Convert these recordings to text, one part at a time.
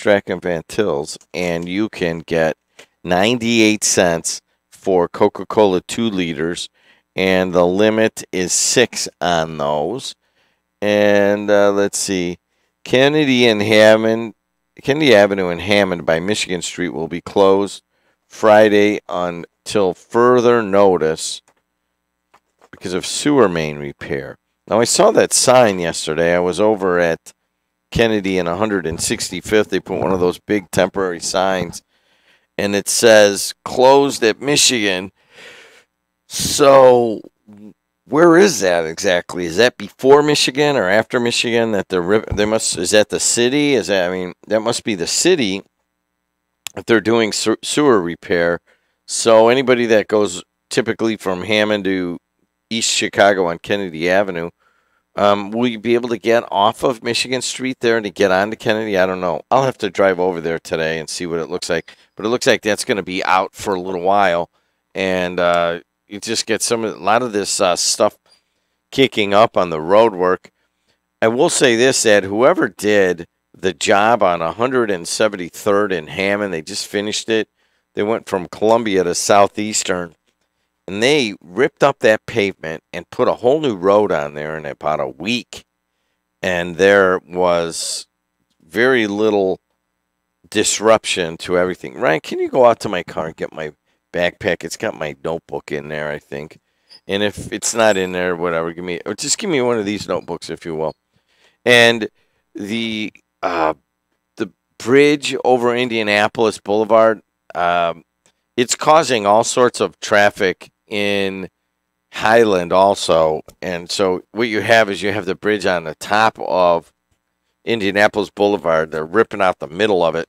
Strack and Van Til's, and you can get 98 cents for Coca-Cola 2 liters, and the limit is 6 on those. And let's see, Kennedy Avenue in Hammond by Michigan Street will be closed Friday until further notice because of sewer main repair. Now, I saw that sign yesterday. I was over at Kennedy and 165th. They put one of those big temporary signs, and it says closed at Michigan. So where is that exactly? Is that before Michigan or after Michigan? That is that the city? That must be the city if they're doing sewer repair. So anybody that goes typically from Hammond to East Chicago on Kennedy Avenue, will you be able to get off of Michigan Street there and to get onto Kennedy? I don't know. I'll have to drive over there today and see what it looks like. But it looks like that's going to be out for a little while, and you just get a lot of this stuff kicking up on the road work. I will say this, Ed, whoever did the job on 173rd in Hammond, they just finished it. They went from Columbia to Southeastern, and they ripped up that pavement and put a whole new road on there in about a week. And there was very little disruption to everything. Ryan, can you go out to my car and get my backpack? It's got my notebook in there, I think. And if it's not in there, whatever, just give me one of these notebooks, if you will. And the bridge over Indianapolis Boulevard, it's causing all sorts of traffic in Highland also. And so what you have is the bridge on the top of Indianapolis Boulevard. They're ripping out the middle of it,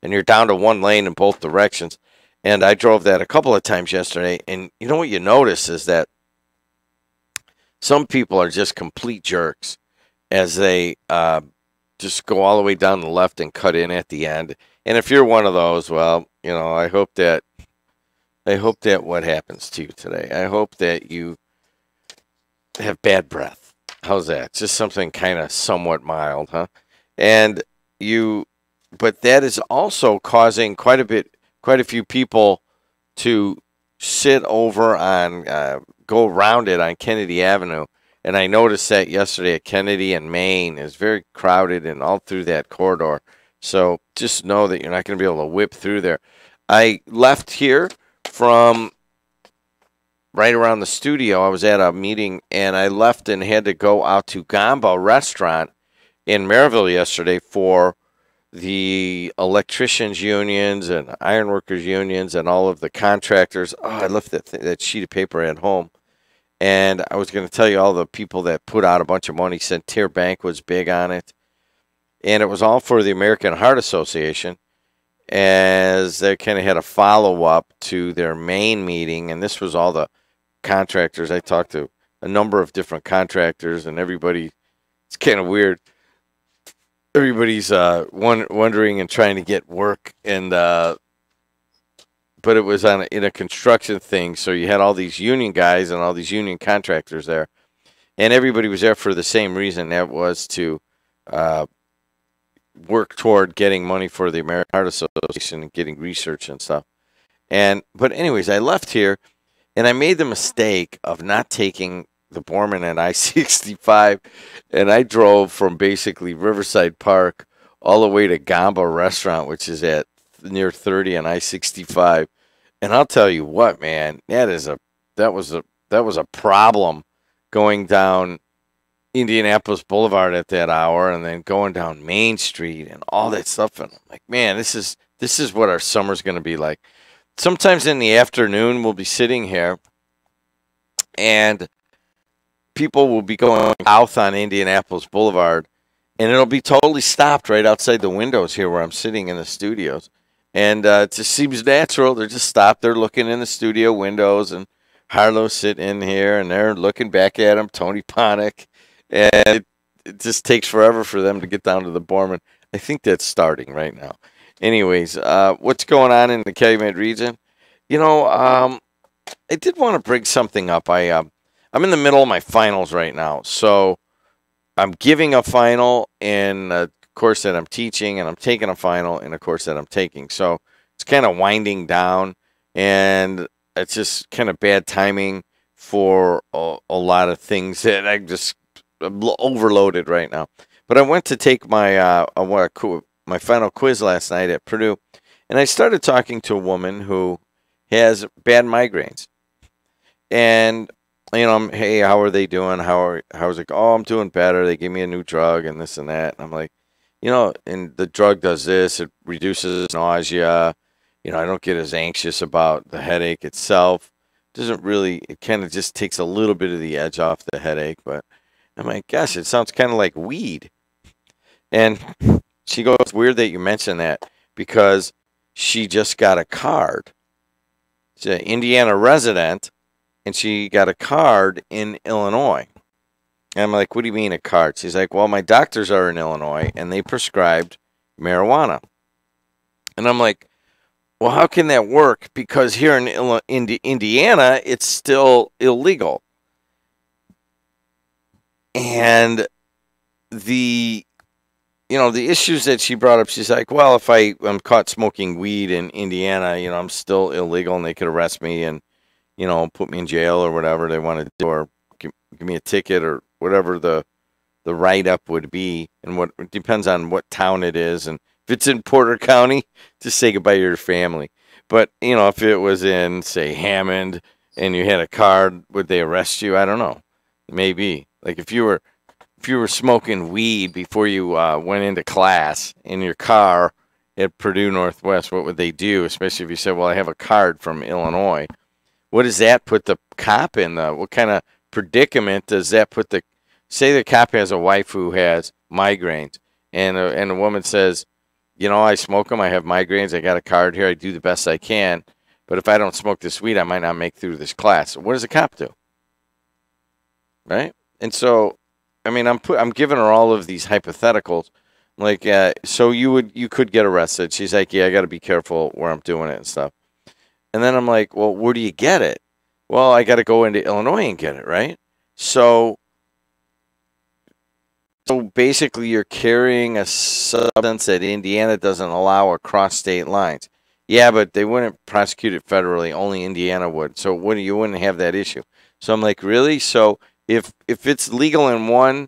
and you're down to one lane in both directions. And I drove that a couple of times yesterday, and you know what you notice is that some people are just complete jerks as they just go all the way down the left and cut in at the end. And if you're one of those, well, I hope that what happens to you today. I hope that you have bad breath. How's that? Just something kind of somewhat mild, huh? But that is also causing quite a few people to sit over on, go around it on Kennedy Avenue. And I noticed that yesterday at Kennedy and Main is very crowded and all through that corridor. So just know that you're not going to be able to whip through there. I left here from right around the studio. I was at a meeting, and I left and had to go out to Gamba Restaurant in Maryville yesterday for the electricians unions and ironworkers unions and all of the contractors. Oh, I left that sheet of paper at home. And I was going to tell you all the people that put out a bunch of money. Centaur Bank was big on it. And it was all for the American Heart Association, as they kind of had a follow-up to their main meeting. And this was all the contractors. I talked to a number of different contractors, and everybody, it's kind of weird. Everybody's wondering and trying to get work, and but it was in a construction thing, so you had all these union guys and all these union contractors there, and everybody was there for the same reason. That was to work toward getting money for the American Heart Association and getting research and stuff. But anyways, I left here, and I made the mistake of not taking the Borman and I-65, and I drove from basically Riverside Park all the way to Gamba Restaurant, which is at near 30 and I-65. And I'll tell you what, man, that was a problem going down Indianapolis Boulevard at that hour, and then going down Main Street and all that stuff. And I'm like, man, this is what our summer's going to be like. Sometimes in the afternoon, we'll be sitting here, and people will be going south on Indianapolis Boulevard, and it'll be totally stopped right outside the windows here where I'm sitting in the studios. And it just seems natural. They're just stopped. They're looking in the studio windows, and Harlow's sitting in here, and they're looking back at him, Tony Ponick. And it just takes forever for them to get down to the Borman. I think that's starting right now. Anyways, what's going on in the Calumet region? I did want to bring something up. I'm in the middle of my finals right now, so I'm giving a final in a course that I'm teaching, and I'm taking a final in a course that I'm taking. So it's kind of winding down, and it's just kind of bad timing for a lot of things that I'm just overloaded right now. But I went to take my final quiz last night at Purdue, and I started talking to a woman who has bad migraines. And hey, how are they doing? How's it? Oh, I'm doing better. They gave me a new drug and this and that. And I'm like, and the drug does this. It reduces nausea. I don't get as anxious about the headache itself. Doesn't really. It kind of just takes a little bit of the edge off the headache. But I'm like, gosh, it sounds kind of like weed. And she goes, it's weird that you mentioned that because she just got a card. She's an Indiana resident, and she got a card in Illinois. And I'm like, what do you mean a card? She's like, well, my doctors are in Illinois, and they prescribed marijuana. And I'm like, well, how can that work? Because here in Indiana, it's still illegal. And the the issues that she brought up, she's like, well, if I'm caught smoking weed in Indiana, I'm still illegal, and they could arrest me and put me in jail or whatever they want to do, or give me a ticket or whatever the write up would be, and what it depends on what town it is, and if it's in Porter County, just say goodbye to your family. But if it was in, say, Hammond, and you had a card, would they arrest you? I don't know. Maybe. Like if you were smoking weed before you went into class in your car at Purdue Northwest, what would they do? Especially if you said, well, I have a card from Illinois. What does that put the cop in? What kind of predicament does that put say the cop has a wife who has migraines, and a woman says, I smoke them, I have migraines, I got a card here, I do the best I can, but if I don't smoke this weed, I might not make through this class. What does a cop do? Right? And so, I mean, I'm giving her all of these hypotheticals, like, so you could get arrested. She's like, yeah, I got to be careful where I'm doing it and stuff. And then I'm like, well, where do you get it? Well, I got to go into Illinois and get it, right? So basically, you're carrying a substance that Indiana doesn't allow across state lines. Yeah, but they wouldn't prosecute it federally. Only Indiana would. So you wouldn't have that issue. So I'm like, really? So if it's legal in one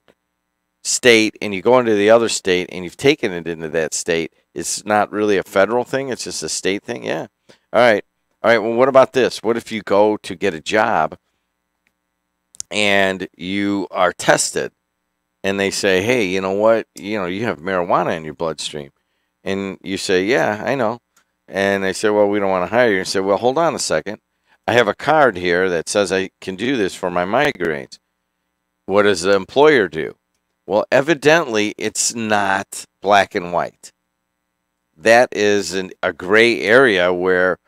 state and you go into the other state and you've taken it into that state, it's not really a federal thing. It's just a state thing. Yeah. All right. All right. Well, what about this? What if you go to get a job and you are tested and they say, hey, you know what? You have marijuana in your bloodstream. And you say, yeah, I know. And they say, well, we don't want to hire you. And say, well, hold on a second. I have a card here that says I can do this for my migraines. What does the employer do? Well, evidently, it's not black and white. That is a gray area where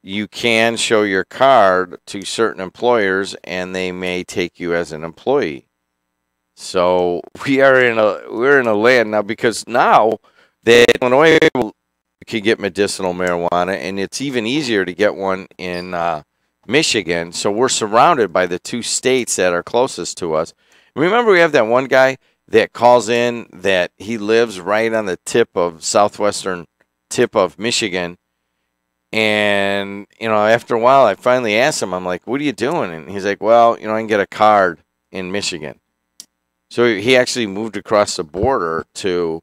you can show your card to certain employers, and they may take you as an employee. So we're in a land now, because now that Illinois can get medicinal marijuana, and it's even easier to get one in Michigan. So we're surrounded by the two states that are closest to us. Remember, we have that one guy that calls in that he lives right on the southwestern tip of Michigan. And, after a while, I finally asked him, I'm like, what are you doing? And he's like, well, I can get a card in Michigan. So he actually moved across the border to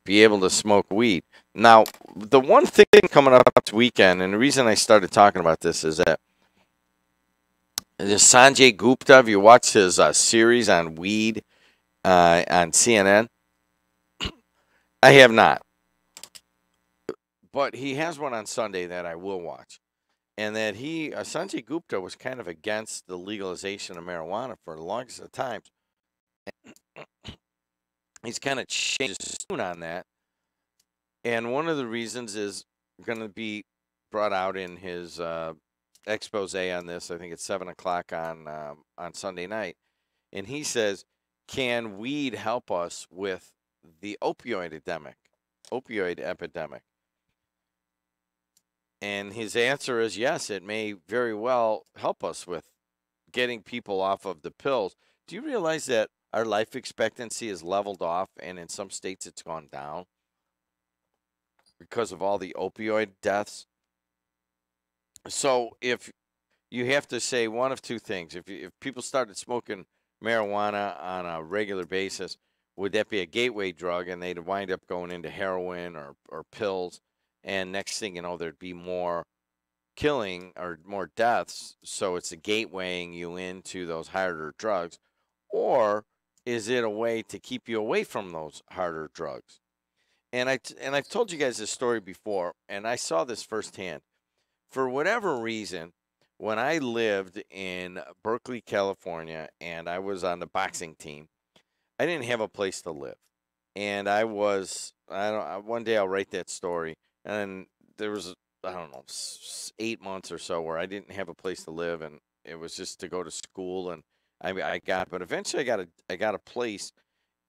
be able to smoke weed. Now, the one thing coming up this weekend, and the reason I started talking about this is that Sanjay Gupta, have you watched his series on weed on CNN? I have not. But he has one on Sunday that I will watch. And that Sanjay Gupta was kind of against the legalization of marijuana for the longest of times. He's kind of changed his tune on that. And one of the reasons is going to be brought out in his expose on this. I think it's 7 o'clock on Sunday night. And he says, can weed help us with the opioid epidemic? And his answer is yes, it may very well help us with getting people off of the pills. Do you realize that our life expectancy has leveled off, and in some states it's gone down because of all the opioid deaths. So if you have to say one of two things, if people started smoking marijuana on a regular basis, would that be a gateway drug, and they'd wind up going into heroin or pills, and next thing you know, there'd be more killing or more deaths, so it's a gatewaying you into those harder drugs, or is it a way to keep you away from those harder drugs? And I've told you guys this story before, and I saw this firsthand. For whatever reason, when I lived in Berkeley, California, and I was on the boxing team, I didn't have a place to live, and I don't. One day I'll write that story, and there was I don't know 8 months or so where I didn't have a place to live, and it was just to go to school, and but eventually I got a place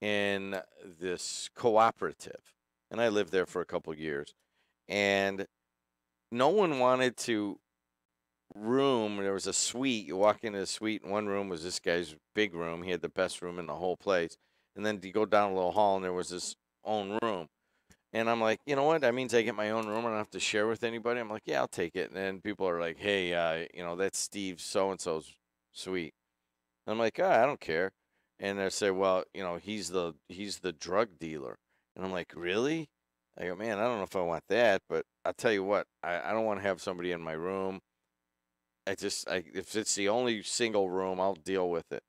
in this cooperative, and I lived there for a couple years, and no one wanted to room. There was a suite. You walk into the suite, and one room was this guy's big room. He had the best room in the whole place. And then you go down a little hall, and there was this own room. And I'm like, you know what? That means I get my own room. I don't have to share with anybody. I'm like, yeah, I'll take it. And then people are like, hey, that's Steve so and so's suite. And I'm like, I don't care. And they say, well, he's the drug dealer. And I'm like, really? I go, man, I don't know if I want that, but I'll tell you what, I don't want to have somebody in my room. If it's the only single room, I'll deal with it.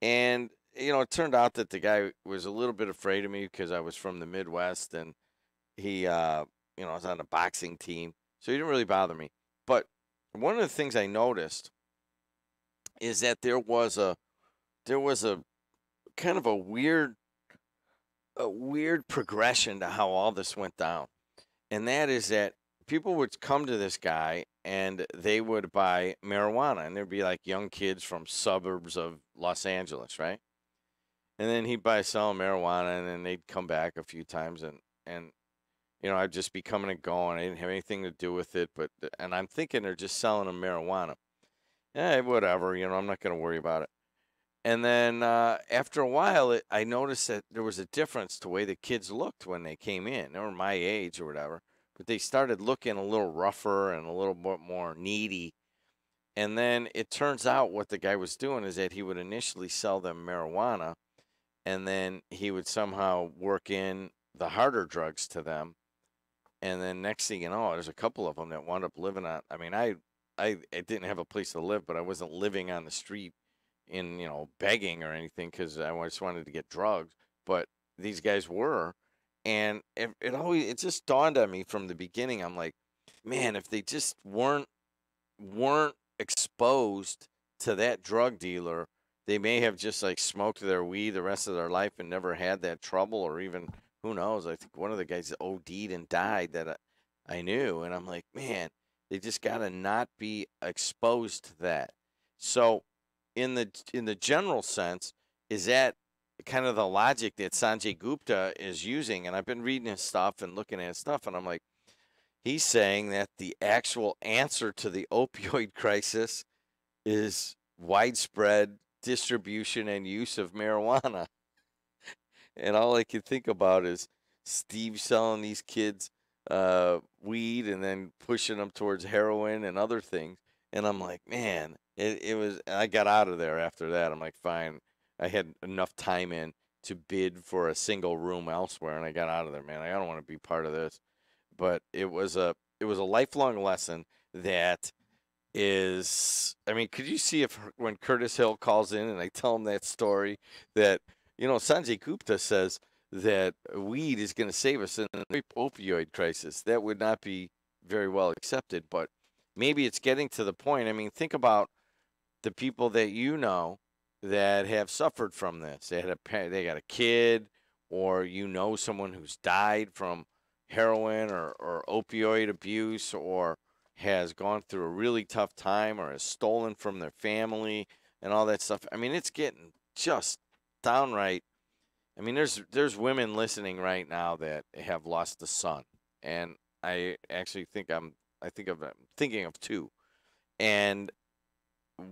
And it turned out that the guy was a little bit afraid of me because I was from the Midwest, and he, was on a boxing team, so he didn't really bother me. But one of the things I noticed is that there was a kind of a weird progression to how all this went down, and that is that people would come to this guy and they would buy marijuana, and there'd be like young kids from suburbs of Los Angeles, right? And then he'd buy some marijuana, and then they'd come back a few times, and I'd just be coming and going. I didn't have anything to do with it, and I'm thinking they're just selling them marijuana. Whatever, I'm not going to worry about it. And then after a while, I noticed that there was a difference to the way the kids looked when they came in. They were my age or whatever, but they started looking a little rougher and a little bit more needy. And then it turns out what the guy was doing is that he would initially sell them marijuana, and then he would somehow work in the harder drugs to them. And then next thing you know, there's a couple of them that wound up living on. I mean, I didn't have a place to live, but I wasn't living on the street in begging or anything because I just wanted to get drugs. But these guys were, and it just dawned on me from the beginning. I'm like, man, if they just weren't exposed to that drug dealer, they may have just like smoked their weed the rest of their life and never had that trouble, or even who knows. I think one of the guys OD'd and died that I knew, and I'm like, man, they just got to not be exposed to that. So in the general sense, is that kind of the logic that Sanjay Gupta is using? And I've been reading his stuff and looking at his stuff, and I'm like, he's saying that the actual answer to the opioid crisis is widespread distribution and use of marijuana. And all I can think about is Steve selling these kids weed and then pushing them towards heroin and other things. And I'm like, man, it was. I got out of there after that. I'm like, fine. I had enough time in to bid for a single room elsewhere, and I got out of there, man. I don't want to be part of this. But it was a lifelong lesson that is. I mean, could you see if when Curtis Hill calls in and I tell him that story that Sanjay Gupta says that weed is going to save us in the opioid crisis? That would not be very well accepted, but maybe it's getting to the point. I mean, think about the people that that have suffered from this. They got a kid, or someone who's died from heroin or opioid abuse, or has gone through a really tough time, or has stolen from their family and all that stuff. I mean, it's getting just downright. I mean, there's women listening right now that have lost a son, and I actually think I'm thinking of two, and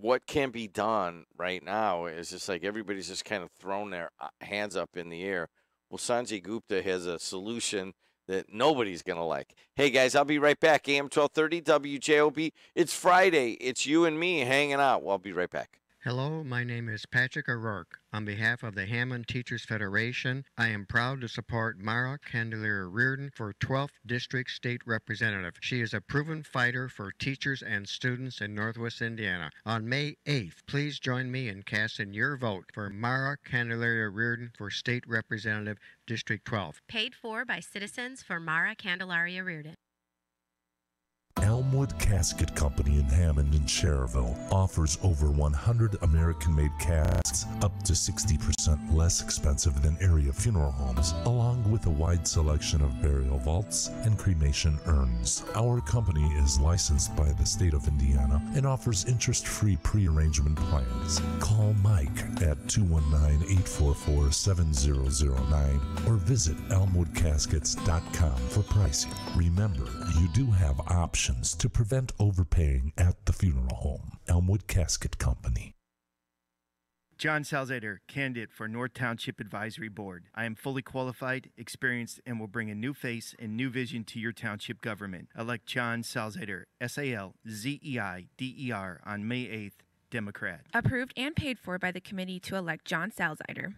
what can be done right now is just like everybody's just kind of thrown their hands up in the air. Well, Sanjay Gupta has a solution that nobody's going to like. Hey, guys, I'll be right back. AM 1230 WJOB. It's Friday. It's you and me hanging out. Well, I'll be right back. Hello, my name is Patrick O'Rourke. On behalf of the Hammond Teachers Federation, I am proud to support Mara Candelaria Reardon for 12th District State Representative. She is a proven fighter for teachers and students in Northwest Indiana. On May 8th, please join me in casting your vote for Mara Candelaria Reardon for State Representative District 12. Paid for by citizens for Mara Candelaria Reardon. Elmwood Casket Company in Hammond and Cherville offers over 100 American-made caskets, up to 60% less expensive than area funeral homes, along with a wide selection of burial vaults and cremation urns. Our company is licensed by the state of Indiana and offers interest-free pre-arrangement plans. Call Mike at 219-844-7009 or visit elmwoodcaskets.com for pricing. Remember, you do have options to prevent overpaying at the funeral home. Elmwood Casket Company. John Salzader, candidate for North Township Advisory Board. I am fully qualified, experienced, and will bring a new face and new vision to your township government. Elect John Salzader, SALZEIDER, on May 8th, Democrat. Approved and paid for by the committee to elect John Salzider.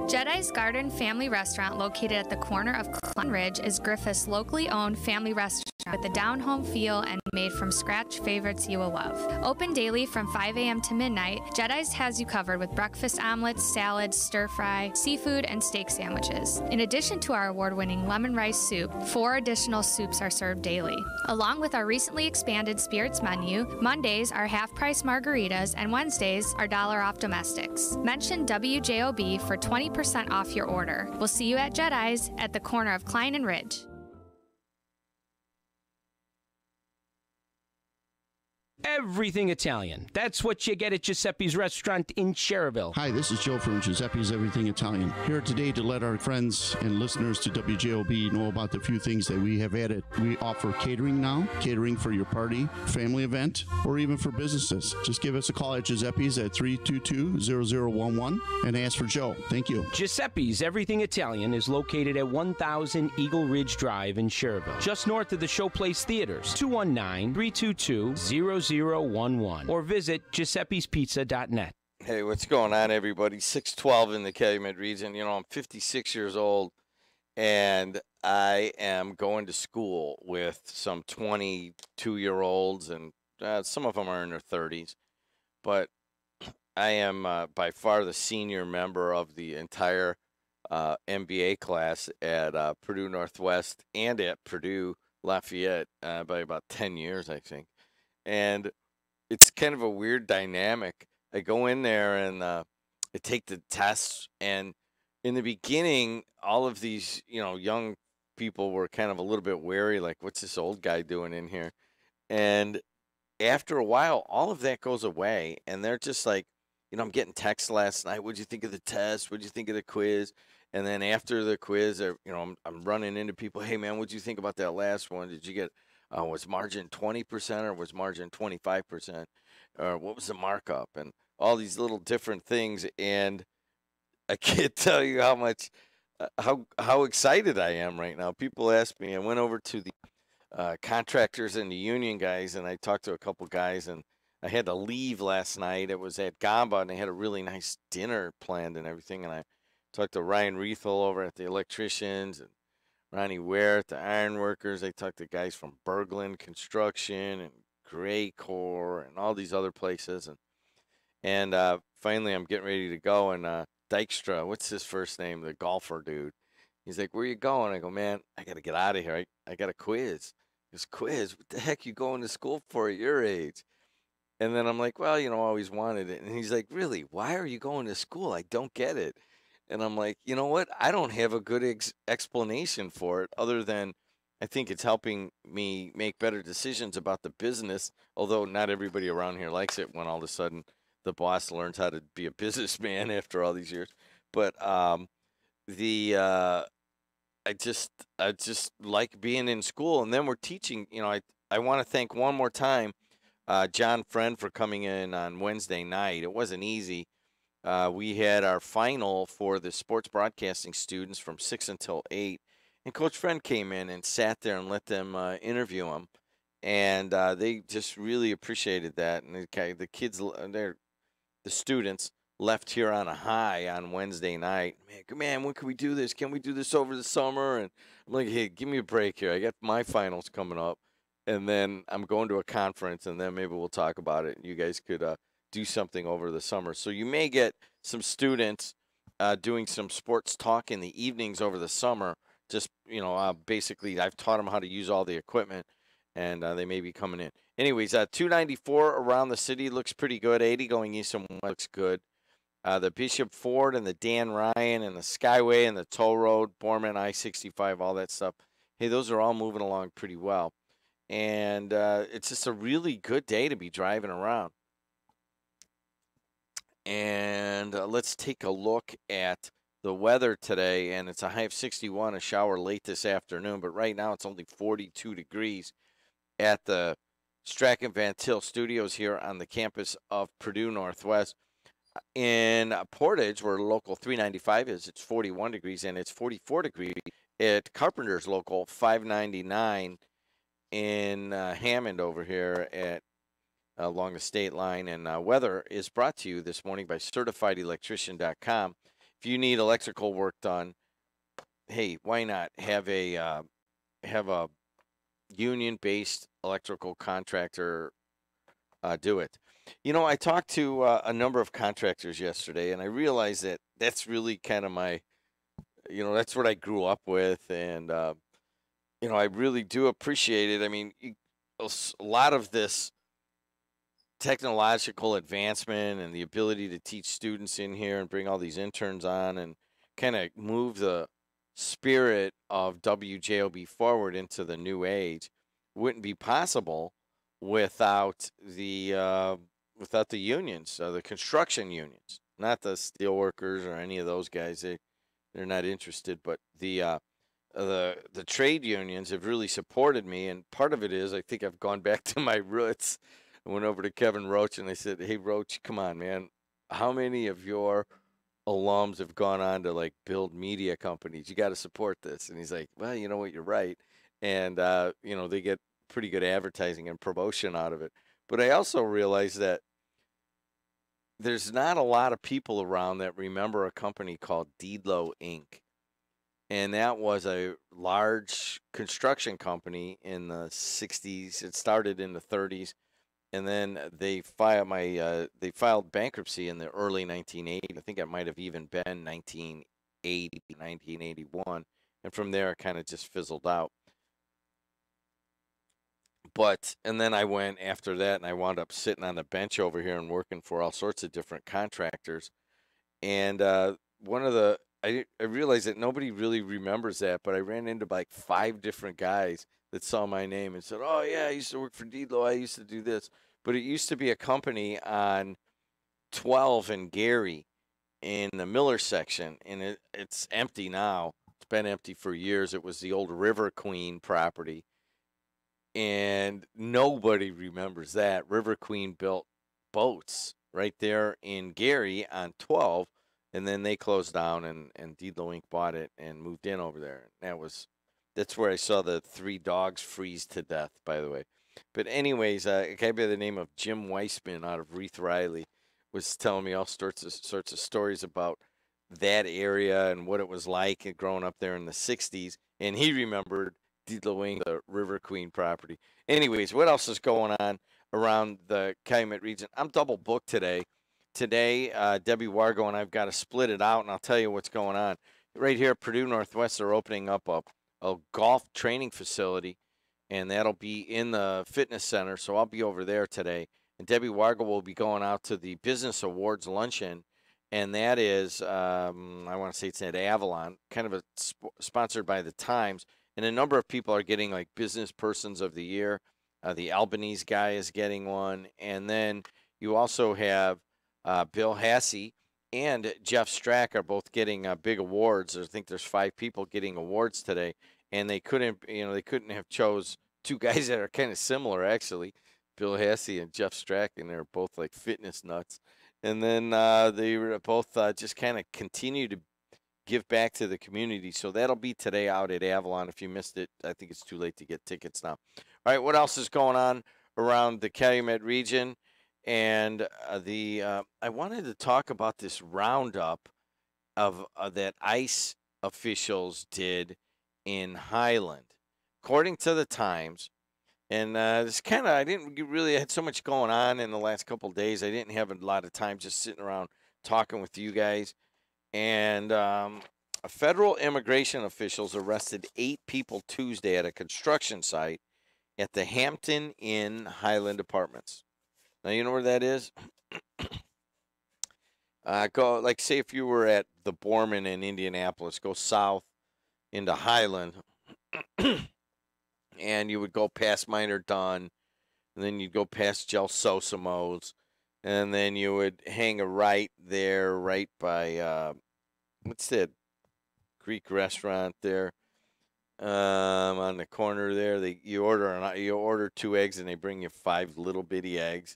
JED's Garden Family Restaurant, located at the corner of Klein Ridge, is Griffith's locally owned family restaurant with a down-home feel and made-from-scratch favorites you will love. Open daily from 5 a.m. to midnight, JED's has you covered with breakfast omelets, salads, stir-fry, seafood, and steak sandwiches. In addition to our award-winning lemon rice soup, 4 additional soups are served daily. Along with our recently expanded spirits menu, Mondays are half-price margaritas, and Wednesdays are $1 off domestics. Mention WJOB for 20% off your order. We'll see you at JED's at the corner of Klein and Ridge. Everything Italian. That's what you get at Giuseppe's Restaurant in Cherville. Hi, this is Joe from Giuseppe's Everything Italian. Here today to let our friends and listeners to WJOB know about the few things that we have added. We offer catering now, catering for your party, family event, or even for businesses. Just give us a call at Giuseppe's at 322-0011 and ask for Joe. Thank you. Giuseppe's Everything Italian is located at 1000 Eagle Ridge Drive in Cherville, just north of the Showplace Theaters. 219-322-0011 or visit giuseppespizza.net. Hey, what's going on, everybody? 612 in the Calumet region. You know, I'm 56 years old, and I am going to school with some 22-year-olds, and some of them are in their 30s. But I am by far the senior member of the entire MBA class at Purdue Northwest and at Purdue Lafayette by about 10 years, I think. And it's kind of a weird dynamic. I go in there and I take the tests, and in the beginning, all of these, young people were kind of a little bit wary, like, what's this old guy doing in here? And after a while, all of that goes away, and they're just like, I'm getting texts last night. What'd you think of the test? What'd you think of the quiz? And then after the quiz, I'm running into people. Hey, man, what'd you think about that last one? Did you get, was margin 20% or was margin 25%? Or what was the markup? And all these little different things. And I can't tell you how much, how excited I am right now. People ask me. I went over to the contractors and the union guys, and I talked to a couple guys, and I had to leave last night. It was at Gamba, and they had a really nice dinner planned and everything. And I talked to Ryan Riethel over at the electricians and Ronnie Ware at the ironworkers. I talked to guys from Berglund Construction and Gray Core and all these other places. And finally, I'm getting ready to go. And Dykstra, what's his first name? The golfer dude. He's like, where you going? I go, man, I got to get out of here. I got a quiz. He goes, quiz? What the heck you going to school for at your age? And then I'm like, well, I always wanted it. And he's like, really? Why are you going to school? I don't get it. And I'm like, you know what? I don't have a good explanation for it other than I think it's helping me make better decisions about the business, although not everybody around here likes it when all of a sudden the boss learns how to be a businessman after all these years. But I just like being in school. And then we're teaching. I want to thank one more time John Friend for coming in on Wednesday night. It wasn't easy. We had our final for the sports broadcasting students from 6 until 8. And Coach Friend came in and sat there and let them interview him. And they just really appreciated that. And the kids, the students left here on a high on Wednesday night. Man, when can we do this? Can we do this over the summer? And I'm like, hey, give me a break here. I got my finals coming up. And then I'm going to a conference, and then maybe we'll talk about it. You guys could do something over the summer. So you may get some students doing some sports talk in the evenings over the summer. Just, basically, I've taught them how to use all the equipment, and they may be coming in. Anyways, 294 around the city looks pretty good. 80 going east and west looks good. The Bishop Ford and the Dan Ryan and the Skyway and the Toll Road, Borman, I-65, all that stuff. Hey, those are all moving along pretty well. And it's just a really good day to be driving around. And let's take a look at the weather today. And it's a high of 61, a shower late this afternoon. But right now it's only 42 degrees at the Strachan Van Til Studios here on the campus of Purdue Northwest. In Portage, where local 395 is, it's 41 degrees, and it's 44 degrees at Carpenter's local 599 in Hammond over here at along the state line. And weather is brought to you this morning by CertifiedElectrician.com. If you need electrical work done, hey, why not have a union-based electrical contractor do it? I talked to a number of contractors yesterday, and I realized that that's really kind of my, that's what I grew up with, and I really do appreciate it. I mean, a lot of this technological advancement and the ability to teach students in here and bring all these interns on and kind of move the spirit of WJOB forward into the new age wouldn't be possible without the unions, the construction unions, not the steel workers or any of those guys. They're not interested, but the trade unions have really supported me, and part of it is I think I've gone back to my roots. I went over to Kevin Roach and I said, "Hey, Roach, come on, man. How many of your alums have gone on to build media companies? You got to support this." And he's like, "Well, you know what? You're right." And they get pretty good advertising and promotion out of it. But I also realized that there's not a lot of people around that remember a company called Deedlow Inc. And that was a large construction company in the 60s. It started in the 30s. And then they filed bankruptcy in the early 1980s. I think it might have even been 1980, 1981. And from there, it kind of just fizzled out. And then I went after that, and I wound up sitting on the bench over here and working for all sorts of different contractors. And I realized that nobody really remembers that, but I ran into 5 different guys that saw my name and said, "Oh, yeah, I used to work for Deedlow. I used to do this." But it used to be a company on 12 and Gary in the Miller section, and it's empty now. It's been empty for years. It was the old River Queen property. And nobody remembers that. River Queen built boats right there in Gary on 12, and then they closed down, and Deedlow Inc. bought it and moved in over there. That's where I saw the 3 dogs freeze to death, by the way. But anyways, a guy by the name of Jim Weissman out of Reith Riley was telling me all sorts of stories about that area and what it was like growing up there in the 60s, and he remembered Deedlow Inc., the River Queen property. Anyways, what else is going on around the Calumet region? I'm double booked today. Today, Debbie Wargo and I've got to split it out, and I'll tell you what's going on. Right here at Purdue Northwest, they're opening up a golf training facility, and that'll be in the fitness center, so I'll be over there today. And Debbie Wargo will be going out to the Business Awards Luncheon, and that is, I want to say it's at Avalon, kind of sponsored by the Times. And a number of people are getting Business Persons of the Year. The Albanese guy is getting one. And then you also have Bill Hassey and Jeff Strack are both getting big awards. I think there's 5 people getting awards today. And they couldn't have chose 2 guys that are kind of similar, actually. Bill Hassey and Jeff Strachan. They're both like fitness nuts. And then they were both just kind of continue to give back to the community. So that'll be today out at Avalon. If you missed it, I think it's too late to get tickets now. All right, what else is going on around the Calumet region? And I wanted to talk about this roundup of that ICE officials did in Highland. According to the Times, and this kind of, I didn't really had so much going on in the last couple of days. I didn't have a lot of time just sitting around talking with you guys. And federal immigration officials arrested 8 people Tuesday at a construction site at the Hampton Inn Highland Apartments. Now, you know where that is? Go, like, say if you were at the Borman in Indianapolis, go south into Highland, and you would go past Minor Dunn, and then you'd go past Gel Sosimo's, and then you would hang a right there, right by, what's that Greek restaurant there? On the corner there, you order 2 eggs, and they bring you 5 little bitty eggs.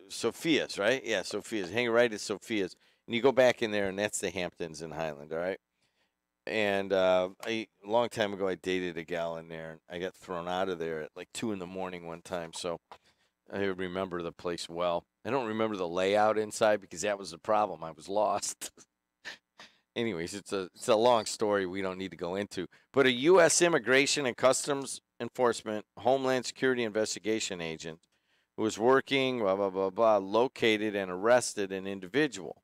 Sophia's, right? Yeah, Sophia's. Hang right at Sophia's, and you go back in there, and that's the Hamptons in Highland, all right? And a long time ago, I dated a gal in there, and I got thrown out of there at like 2 in the morning one time, so I remember the place well. I don't remember the layout inside because that was the problem. I was lost. Anyways, it's a long story we don't need to go into. But a U.S. Immigration and Customs Enforcement Homeland Security investigation agent who was working, blah, blah, blah, blah, located and arrested an individual.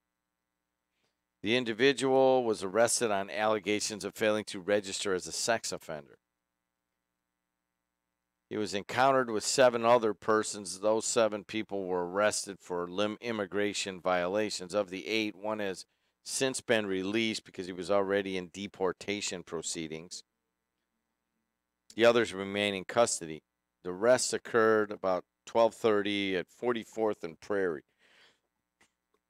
The individual was arrested on allegations of failing to register as a sex offender. He was encountered with 7 other persons. Those 7 people were arrested for immigration violations. Of the 8, one has since been released because he was already in deportation proceedings. The others remain in custody. The arrests occurred about 12:30 at 44th and Prairie.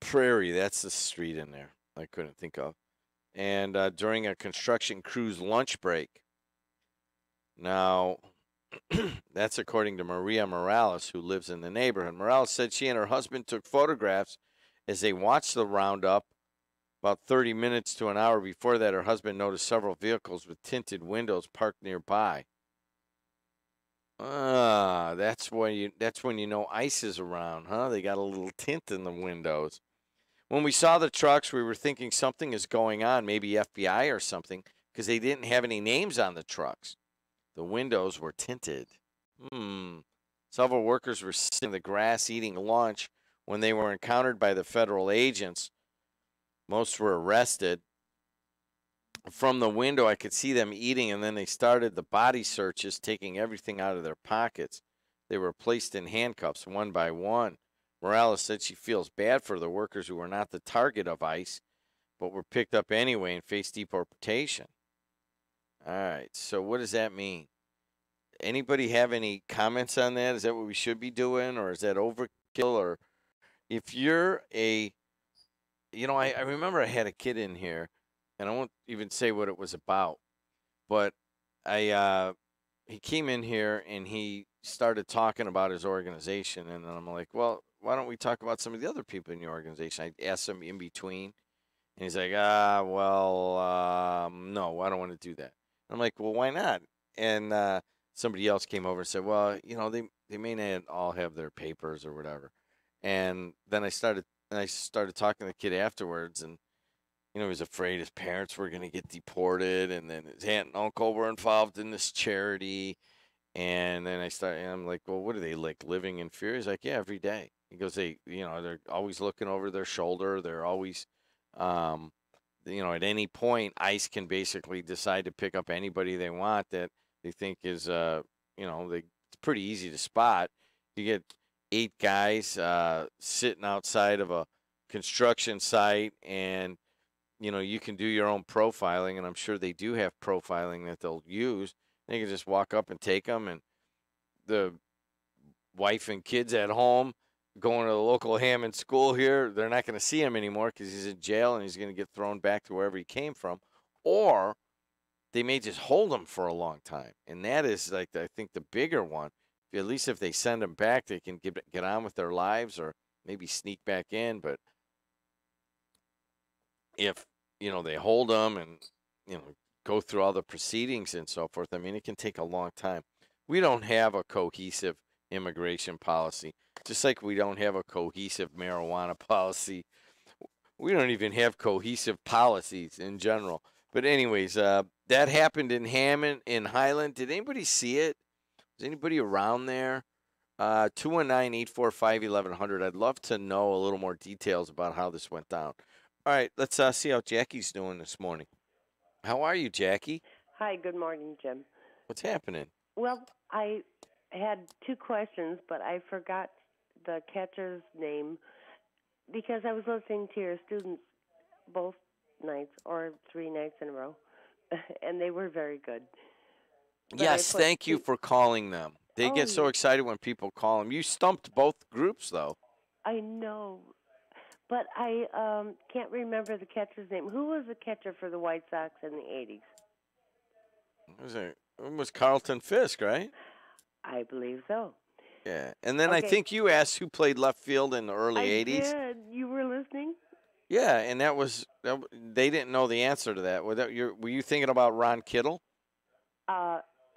Prairie, that's the street in there I couldn't think of. And during a construction crew's lunch break. Now, that's according to Maria Morales, who lives in the neighborhood. Morales said she and her husband took photographs as they watched the roundup. About 30 minutes to an hour before that, her husband noticed several vehicles with tinted windows parked nearby. That's when you know ICE is around, huh? They got a little tint in the windows. When we saw the trucks, we were thinking something is going on, maybe FBI or something, because they didn't have any names on the trucks. The windows were tinted. Several workers were sitting in the grass eating lunch when they were encountered by the federal agents. Most were arrested. From the window, I could see them eating, and then they started the body searches, taking everything out of their pockets. They were placed in handcuffs one by one. Morales said she feels bad for the workers who were not the target of ICE, but were picked up anyway and faced deportation. All right, so what does that mean? Anybody have any comments on that? Is that what we should be doing, or is that overkill? Or if you're I remember I had a kid in here, and I won't even say what it was about, but he came in here and he started talking about his organization, and I'm like, well, why don't we talk about some of the other people in your organization? I asked him in between, and he's like, no, I don't want to do that. I'm like, well, why not? And somebody else came over and said, well, they may not all have their papers or whatever. And then I started talking to the kid afterwards, and he was afraid his parents were going to get deported, and then his aunt and uncle were involved in this charity. And then I'm like, well, what are they, like, living in fear? He's like, yeah, every day. He goes, they're always looking over their shoulder. They're always, at any point, ICE can basically decide to pick up anybody they want that they think is, it's pretty easy to spot. You get 8 guys sitting outside of a construction site, and you can do your own profiling, and I'm sure they do have profiling that they'll use. They can just walk up and take them, and the wife and kids at home going to the local Hammond school here, they're not going to see him anymore because he's in jail and he's going to get thrown back to wherever he came from. Or they may just hold them for a long time, and that is like I think the bigger one. At least if they send them back, they can get on with their lives or maybe sneak back in. But if they hold them and go through all the proceedings and so forth, I mean it can take a long time. We don't have a cohesive immigration policy, just like we don't have a cohesive marijuana policy. We don't even have cohesive policies in general. But anyways, that happened in Hammond, in Highland. Did anybody see it? Was anybody around there? 219-845-1100. I'd love to know a little more details about how this went down. All right, let's see how Jackie's doing this morning. How are you, Jackie? Hi, good morning, Jim. What's happening? Well, I had two questions, but I forgot the catcher's name because I was listening to your students both nights or 3 nights in a row, and they were very good. But yes, thank you for calling them. They get so excited when people call them. You stumped both groups, though. I know, but I can't remember the catcher's name. Who was the catcher for the White Sox in the 80s? It was Carlton Fisk, right? I believe so. Yeah, and then I think you asked who played left field in the early 80s. I did. You were listening? Yeah, and they didn't know the answer to that. Were you thinking about Ron Kittle?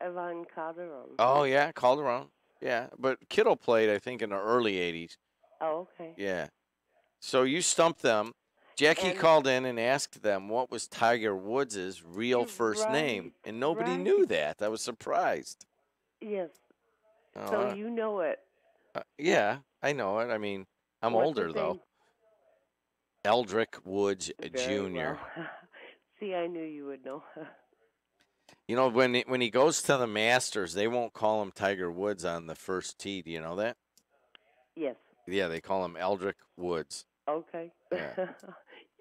Ivan Calderon. Oh, yeah, Calderon. Yeah, but Kittle played, I think, in the early 80s. Oh, okay. Yeah. So you stumped them. Jackie called in and asked them what was Tiger Woods' real first name, and nobody knew that. I was surprised. Yes. Oh, so you know it. Yeah, I know it. I mean, I'm older, though. Eldrick Woods Jr. Well. See, I knew you would know. When he goes to the Masters, they won't call him Tiger Woods on the first tee. Do you know that? Yes. Yeah, they call him Eldrick Woods. Okay. Yeah.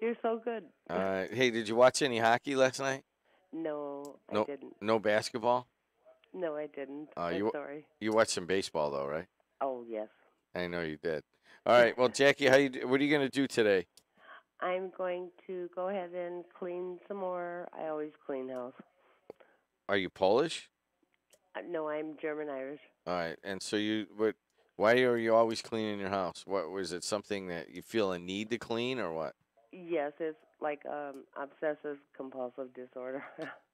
You're so good. Hey, did you watch any hockey last night? No, I didn't. No basketball? No, I didn't. I'm sorry. You watched some baseball, though, right? Oh, yes. I know you did. All right. Well, Jackie, what are you going to do today? I'm going to go ahead and clean some more. I always clean house. Are you Polish? No, I'm German-Irish. All right. And so why are you always cleaning your house? What was it? Something that you feel a need to clean, or what? Yes, it's like obsessive-compulsive disorder.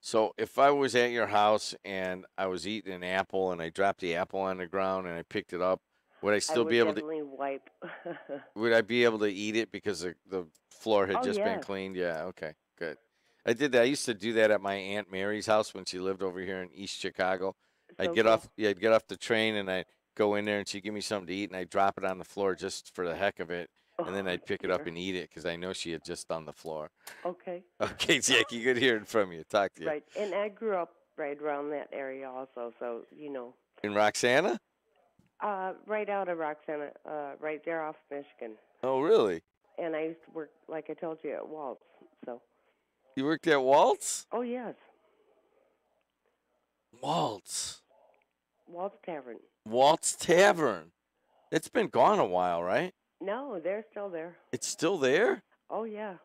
So if I was at your house and I was eating an apple and I dropped the apple on the ground and I picked it up, would I still be able to? I would definitely wipe. Would I be able to eat it because the floor had just been cleaned? Yeah. Okay. Good. I did that. I used to do that at my Aunt Mary's house when she lived over here in East Chicago. I'd get off the train and I'd go in there and she'd give me something to eat and I'd drop it on the floor just for the heck of it. And then I'd pick it up and eat it because I know she had just done the floor. Okay. Okay, Jackie, good hearing from you. Talk to you. Right, and I grew up right around that area also, so you know. In Roxana? Right out of Roxana, right there off Michigan. Oh, really? And I used to work, like I told you, at Waltz. So. You worked at Waltz? Oh yes. Waltz. Waltz Tavern. Waltz Tavern. It's been gone a while, right? No, they're still there. It's still there? Oh, yeah.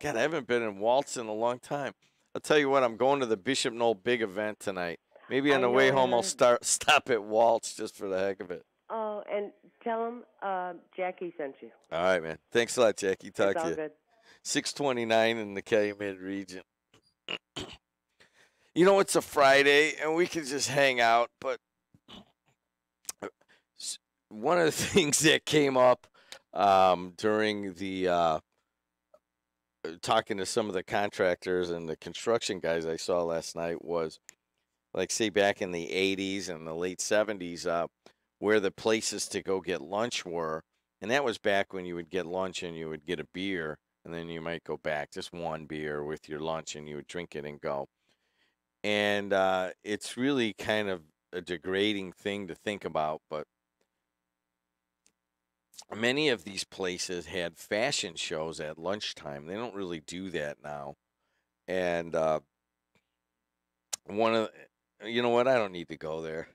God, I haven't been in Waltz in a long time. I'll tell you what, I'm going to the Bishop Knoll big event tonight. Maybe on the way home I'll stop at Waltz just for the heck of it. Oh, and tell them Jackie sent you. All right, man. Thanks a lot, Jackie. Talk to you. Good. 629 in the Calumet region. It's a Friday, and we can just hang out, but one of the things that came up during the talking to some of the contractors and the construction guys I saw last night was, like, say, back in the 80s and the late 70s, where the places to go get lunch were. And that was back when you would get lunch and you would get a beer, and then you might go back, just one beer with your lunch, and you would drink it and go. And it's really kind of a degrading thing to think about, but many of these places had fashion shows at lunchtime. They don't really do that now. And you know what? I don't need to go there.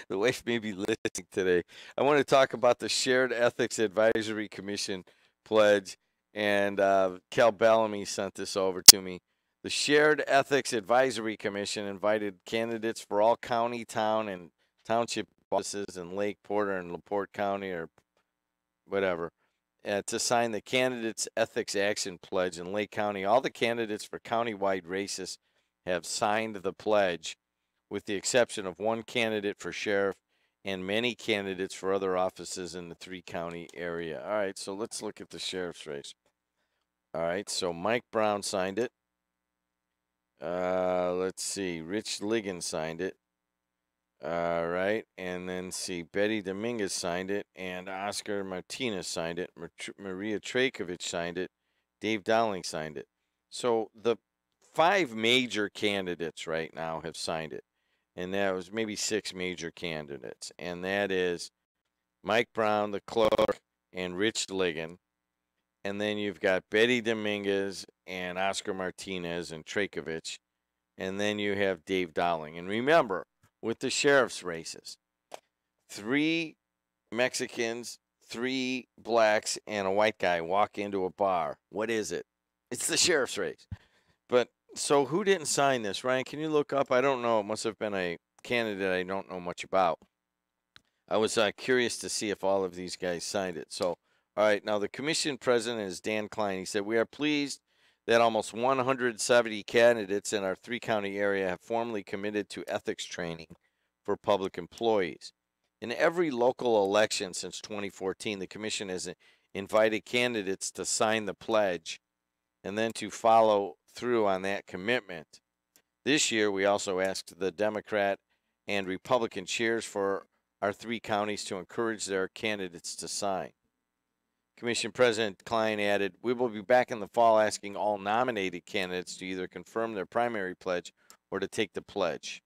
The wife may be listening today. I want to talk about the Shared Ethics Advisory Commission pledge. And Cal Bellamy sent this over to me. The Shared Ethics Advisory Commission invited candidates for all county, town, and township offices in Lake Porter and LaPorte County or whatever to sign the Candidates Ethics Action Pledge in Lake County. All the candidates for countywide races have signed the pledge, with the exception of one candidate for sheriff and many candidates for other offices in the 3-county area. All right, so let's look at the sheriff's race. All right, so Mike Brown signed it. Let's see, Rich Ligon signed it. All right, and then see, Betty Dominguez signed it, and Oscar Martinez signed it. Maria Trajkovic signed it. Dave Dowling signed it. So the 5 major candidates right now have signed it, and that was maybe 6 major candidates, and that is Mike Brown, the clerk, and Rich Ligon. And then you've got Betty Dominguez and Oscar Martinez and Trajkovic. And then you have Dave Dowling. And remember, with the sheriff's races, 3 Mexicans, 3 blacks, and a white guy walk into a bar. What is it? It's the sheriff's race. But so who didn't sign this? Ryan, can you look up? I don't know. It must have been a candidate I don't know much about. I was curious to see if all of these guys signed it. So, all right, now the commission president is Dan Klein. He said, "We are pleased that almost 170 candidates in our 3-county area have formally committed to ethics training for public employees. In every local election since 2014, the commission has invited candidates to sign the pledge and then to follow through on that commitment. This year, we also asked the Democrat and Republican chairs for our 3 counties to encourage their candidates to sign." Commission President Klein added, "We will be back in the fall asking all nominated candidates to either confirm their primary pledge or to take the pledge."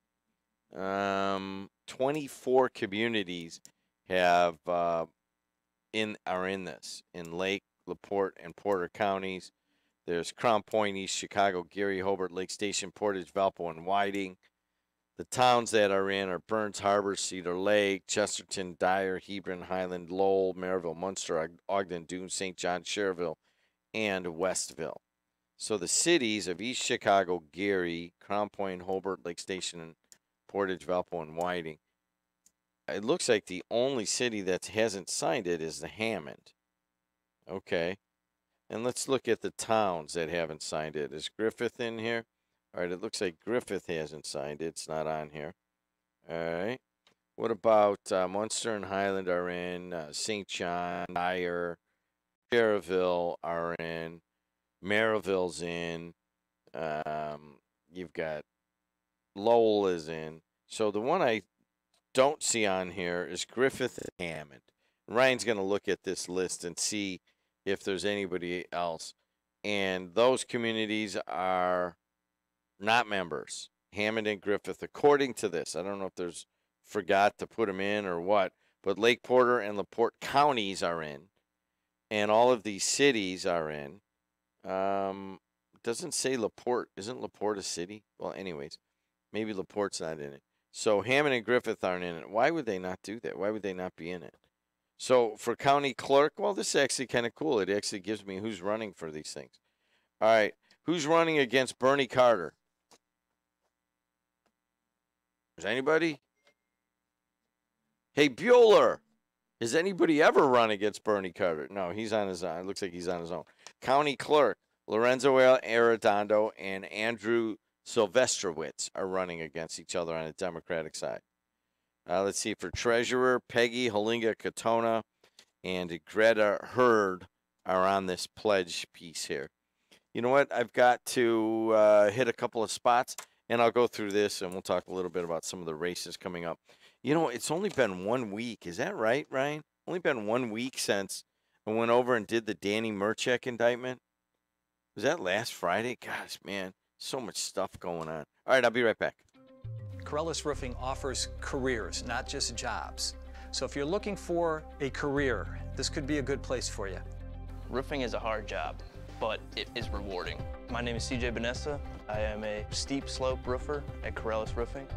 24 communities have are in this in Lake, LaPorte, and Porter counties. There's Crown Point, East Chicago, Gary, Hobart, Lake Station, Portage, Valpo, and Whiting. The towns that are in are Burns Harbor, Cedar Lake, Chesterton, Dyer, Hebron, Highland, Lowell, Maryville, Munster, Ogden, Dune, St. John, Cherville, and Westville. So the cities of East Chicago, Gary, Crown Point, Hobart, Lake Station, Portage, Valpo, and Whiting. It looks like the only city that hasn't signed it is the Hammond. Okay. And let's look at the towns that haven't signed it. Is Griffith in here? All right, it looks like Griffith hasn't signed it. It's not on here. All right. What about Munster and Highland are in, St. John, Dyer, Cherville are in, Maryville's in, you've got Lowell is in. So the one I don't see on here is Griffith and Hammond. Ryan's going to look at this list and see if there's anybody else. And those communities are not members, Hammond and Griffith, according to this. I don't know if there's forgot to put them in or what, but Lake Porter and LaPorte counties are in, and all of these cities are in. Doesn't say LaPorte. Isn't LaPorte a city? Well, anyways, maybe LaPorte's not in it. So Hammond and Griffith aren't in it. Why would they not do that? Why would they not be in it? So for county clerk, well, this is actually kind of cool. It actually gives me who's running for these things. All right, who's running against Bernie Carter? Is anybody? Hey, Bueller. Has anybody ever run against Bernie Carter? No, he's on his own. It looks like he's on his own. County clerk, Lorenzo Arredondo and Andrew Silvestrowitz are running against each other on the Democratic side. Let's see, for treasurer, Peggy Holinga-Katona and Greta Hurd are on this pledge piece here. You know what? I've got to hit a couple of spots, and I'll go through this, and we'll talk a little bit about some of the races coming up. You know, it's only been 1 week. Is that right, Ryan? Only been 1 week since I went over and did the Danny Merchek indictment. Was that last Friday? Gosh, man, so much stuff going on. All right, I'll be right back. Corellis Roofing offers careers, not just jobs. So if you're looking for a career, this could be a good place for you. Roofing is a hard job, but it is rewarding. My name is CJ Benessa. I am a steep slope roofer at Corellis Roofing.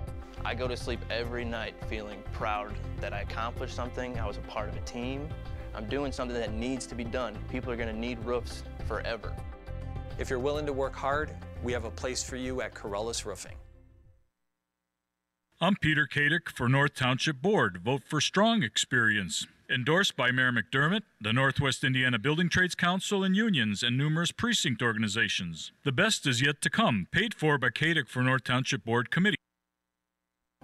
I go to sleep every night feeling proud that I accomplished something. I was a part of a team. I'm doing something that needs to be done. People are going to need roofs forever. If you're willing to work hard, we have a place for you at Corellis Roofing. I'm Peter Kadick for North Township Board. Vote for strong experience. Endorsed by Mayor McDermott, the Northwest Indiana Building Trades Council and unions, and numerous precinct organizations. The best is yet to come. Paid for by Kadick for North Township Board Committee.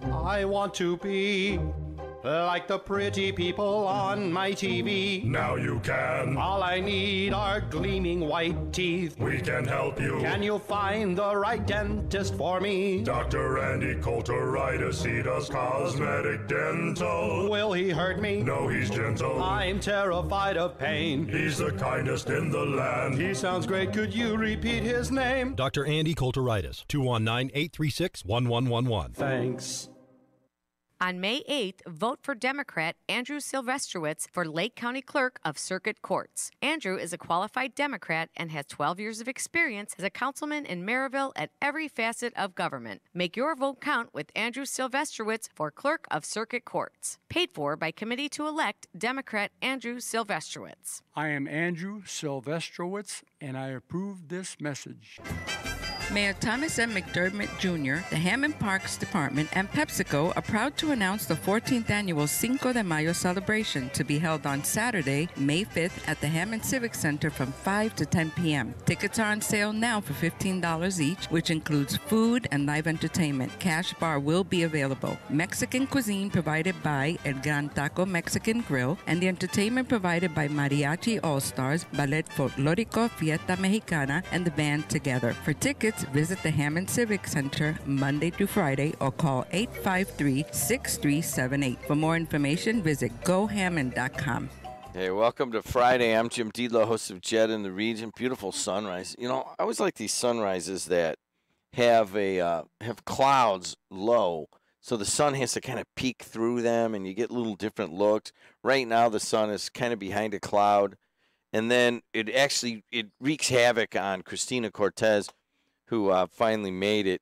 I want to be like the pretty people on my TV. Now you can. All I need are gleaming white teeth. We can help you. Can you find the right dentist for me? Dr. Andy Coulteritis, he does cosmetic dental. Will he hurt me? No, he's gentle. I'm terrified of pain. He's the kindest in the land. He sounds great. Could you repeat his name? Dr. Andy Coulteritis, 219-836-1111. Thanks. On May 8th, vote for Democrat Andrew Silvestrowitz for Lake County Clerk of Circuit Courts. Andrew is a qualified Democrat and has 12 years of experience as a councilman in Maryville at every facet of government. Make your vote count with Andrew Silvestrowitz for Clerk of Circuit Courts. Paid for by Committee to Elect Democrat Andrew Silvestrowitz. I am Andrew Silvestrowitz, and I approve this message. Mayor Thomas M. McDermott Jr., the Hammond Parks Department, and PepsiCo are proud to announce the 14th annual Cinco de Mayo celebration to be held on Saturday, May 5th at the Hammond Civic Center from 5 to 10 p.m. Tickets are on sale now for $15 each, which includes food and live entertainment. Cash bar will be available. Mexican cuisine provided by El Gran Taco Mexican Grill, and the entertainment provided by Mariachi All-Stars, Ballet Folklorico, Fiesta Mexicana, and the band Together. For tickets, visit the Hammond Civic Center Monday through Friday or call 853-6378. For more information, visit gohammond.com. Hey, welcome to Friday. I'm Jim Dietlow, host of JED in the Region. Beautiful sunrise. You know, I always like these sunrises that have clouds low, so the sun has to kind of peek through them, and you get little different looks. Right now, the sun is kind of behind a cloud, and then it wreaks havoc on Christina Cortez, who finally made it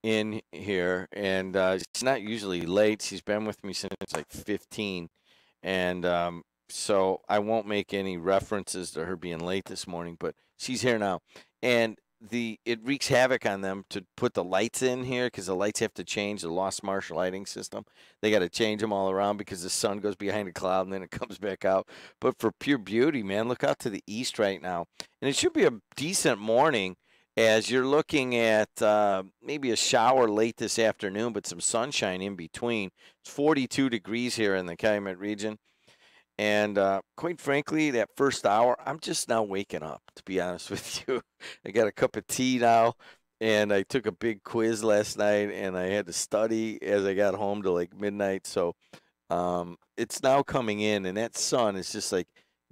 in here, and she's not usually late. She's been with me since like 15, and so I won't make any references to her being late this morning, but she's here now, and it wreaks havoc on them to put the lights in here because the lights have to change, the Lost Marsh lighting system. They got to change them all around because the sun goes behind a cloud and then it comes back out. But for pure beauty, man, look out to the east right now, and it should be a decent morning. As you're looking at maybe a shower late this afternoon, but some sunshine in between. It's 42 degrees here in the Calumet region. And quite frankly, that first hour, I'm just now waking up, to be honest with you. I got a cup of tea now, and I took a big quiz last night, and I had to study as I got home to like midnight. So it's now coming in, and that sun is just like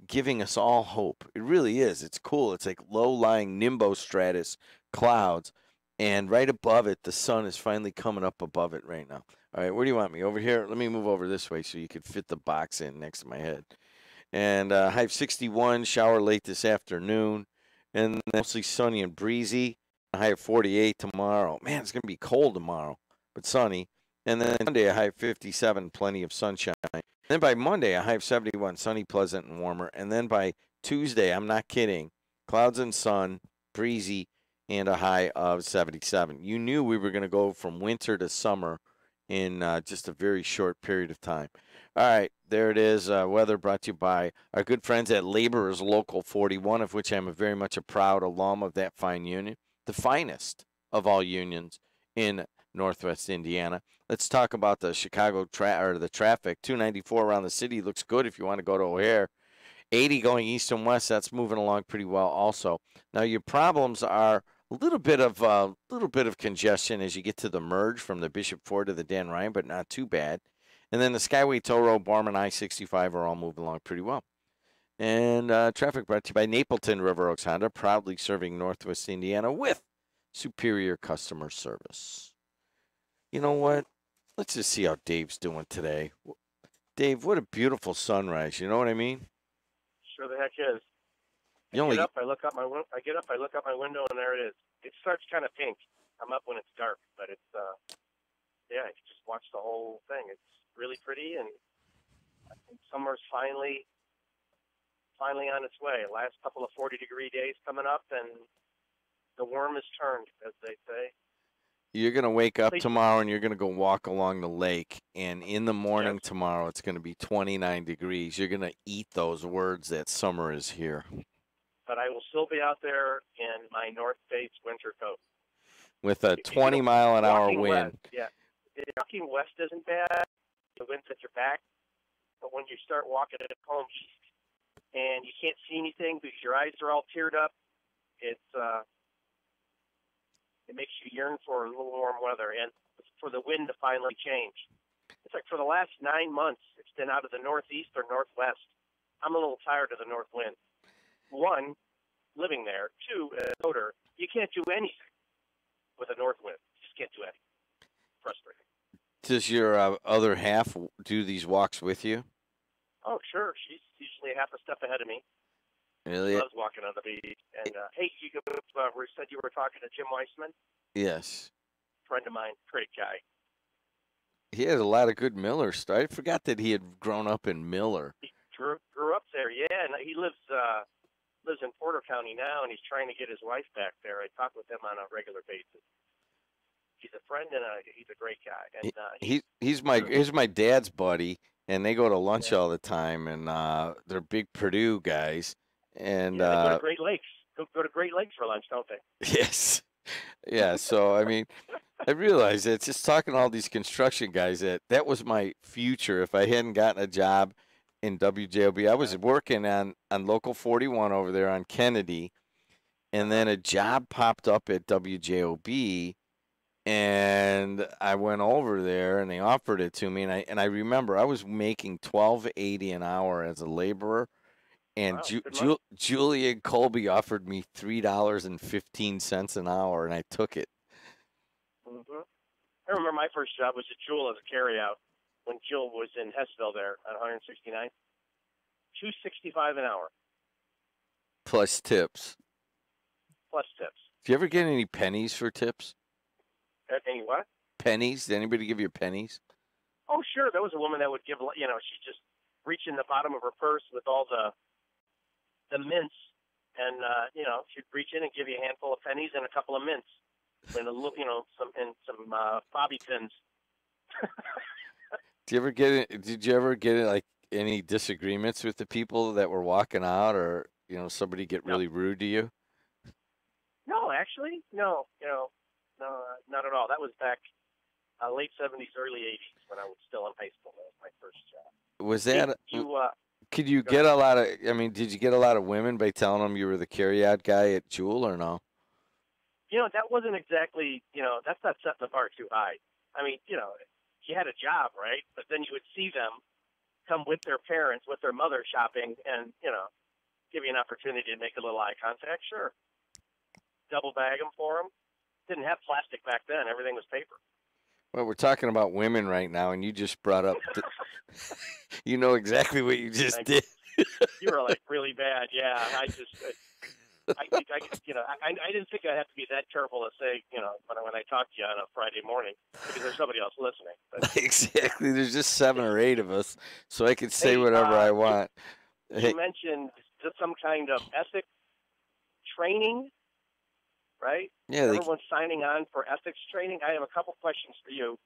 giving us all hope. It really is. It's cool. It's like low-lying nimbostratus clouds, and right above it, the sun is finally coming up above it right now. All right, where do you want me? Over here? Let me move over this way so you could fit the box in next to my head. And high of 61, shower late this afternoon, and mostly sunny and breezy. High of 48 tomorrow. Man, it's going to be cold tomorrow, but sunny. And then Sunday, a high of 57, plenty of sunshine. Then by Monday, a high of 71, sunny, pleasant, and warmer. And then by Tuesday, I'm not kidding, clouds and sun, breezy, and a high of 77. You knew we were going to go from winter to summer in just a very short period of time. All right, there it is. Weather brought to you by our good friends at Laborers Local 41, of which I'm very much a proud alum of that fine union, the finest of all unions in Northwest Indiana. Let's talk about the Chicago the traffic. 294 around the city looks good if you want to go to O'Hare. 80 going east and west. That's moving along pretty well also. Now your problems are a little bit of congestion as you get to the merge from the Bishop Ford to the Dan Ryan, but not too bad. And then the Skyway Toll Road, Barman, I-65 are all moving along pretty well. And traffic brought to you by Napleton River Oaks Honda, proudly serving Northwest Indiana with superior customer service. You know what? Let's just see how Dave's doing today. Dave, what a beautiful sunrise. You know what I mean? Sure the heck is. I get up, I look out my window, and there it is. It starts kind of pink. I'm up when it's dark, but it's yeah, you just watch the whole thing. It's really pretty, and I think summer's finally on its way. Last couple of 40-degree days coming up, and The worm is turned, as they say. You're going to wake up Please. tomorrow and you're going to go walk along the lake. And in the morning tomorrow, it's going to be 29 degrees. You're going to eat those words that summer is here. But I will still be out there in my North Face winter coat. With a 20-mile-an-hour Walking wind. West, yeah. Walking west isn't bad. The wind's at your back. But when you start walking at home east and you can't see anything because your eyes are all teared up, it makes you yearn for a little warm weather and for the wind to finally change. It's like for the last 9 months, it's been out of the northeast or northwest. I'm a little tired of the north wind. One, living there. Two, odor. You can't do anything with a north wind. You just can't do anything. Frustrating. Does your other half do these walks with you? Oh, sure. She's usually half a step ahead of me. Really? She loves walking on the beach. And, hey, you said you were talking to Jim Weissman? Yes. Friend of mine. Great guy. He has a lot of good Miller stuff. I forgot that he had grown up in Miller. He grew up there, yeah. And he lives in Porter County now, and he's trying to get his wife back there. I talk with him on a regular basis. He's a friend, and he's a great guy. And he's my dad's buddy, and they go to lunch all the time, and they're big Purdue guys. And they go to Great Lakes. Go to Great Lakes for lunch, don't they? Yes. Yeah, so, I mean, I realized that just talking to all these construction guys, that was my future. If I hadn't gotten a job in WJOB, I was working on Local 41 over there on Kennedy, and then a job popped up at WJOB, and I went over there, and they offered it to me, and I remember I was making $12.80 an hour as a laborer, and wow, Julia and Colby offered me $3.15 an hour, and I took it. Mm-hmm. I remember my first job was at Jewel as a carryout when Jill was in Hessville there at 169. $2.65 an hour. Plus tips. Plus tips. Do you ever get any pennies for tips? Any what? Pennies? Did anybody give you pennies? Oh, sure. There was a woman that would give, she'd just reach in the bottom of her purse with all the mints, and, she'd reach in and give you a handful of pennies and a couple of mints, and some bobby pins. Did you ever get like any disagreements with the people that were walking out, or somebody get really rude to you? No, actually, no, not at all. That was back late 70s, early 80s when I was still in high school. That was my first job. Was that could you get a lot of? I mean, did you get a lot of women by telling them you were the carryout guy at Jewel, or no? That wasn't exactly. That's not setting the bar too high. I mean, you had a job, right? But then you would see them come with their parents, with their mother shopping, and give you an opportunity to make a little eye contact. Sure, double bag them for them. Didn't have plastic back then. Everything was paper. Well, we're talking about women right now, and you just brought up. You know exactly what you just did. You were like really bad. Yeah, I didn't think I'd have to be that careful to say, when I talk to you on a Friday morning, because there's somebody else listening. But, exactly. There's just 7 or 8 of us, so I could say whatever I want. You mentioned just some kind of ethics training, right? Yeah. Everyone's signing on for ethics training. I have a couple questions for you,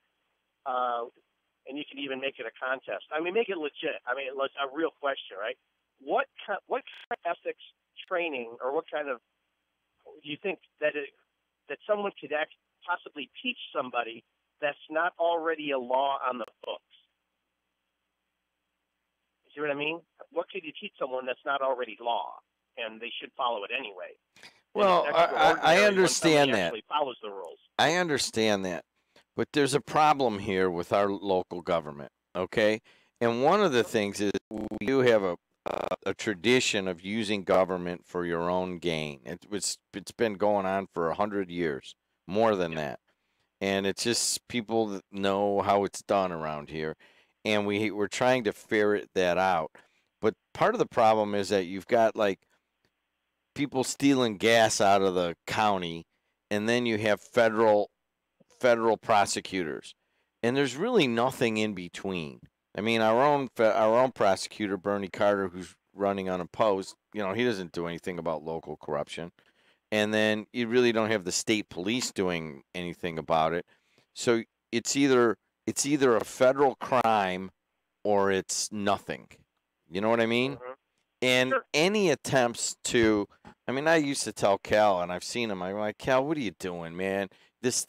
and you can even make it a contest. I mean, make it legit. I mean, it's a real question, right? What kind of ethics training, or what kind of do you think that someone could possibly teach somebody that's not already a law on the books? You see what I mean? What could you teach someone that's not already law, and they should follow it anyway? Well, I understand that. Follows the rules. I understand that, but there's a problem here with our local government. Okay, and one of the things is we do have a tradition of using government for your own gain. It's been going on for 100 years, more than that, and it's just people that know how it's done around here, and we're trying to ferret that out. But part of the problem is that you've got like people stealing gas out of the county, and then you have federal prosecutors, and there's really nothing in between. I mean, our own prosecutor, Bernie Carter, who's running unopposed, he doesn't do anything about local corruption. and then you really don't have the state police doing anything about it. So it's either a federal crime or it's nothing. You know what I mean? And any attempts to, I mean, I used to tell Cal, and I've seen him. I'm like, Cal, what are you doing, man? This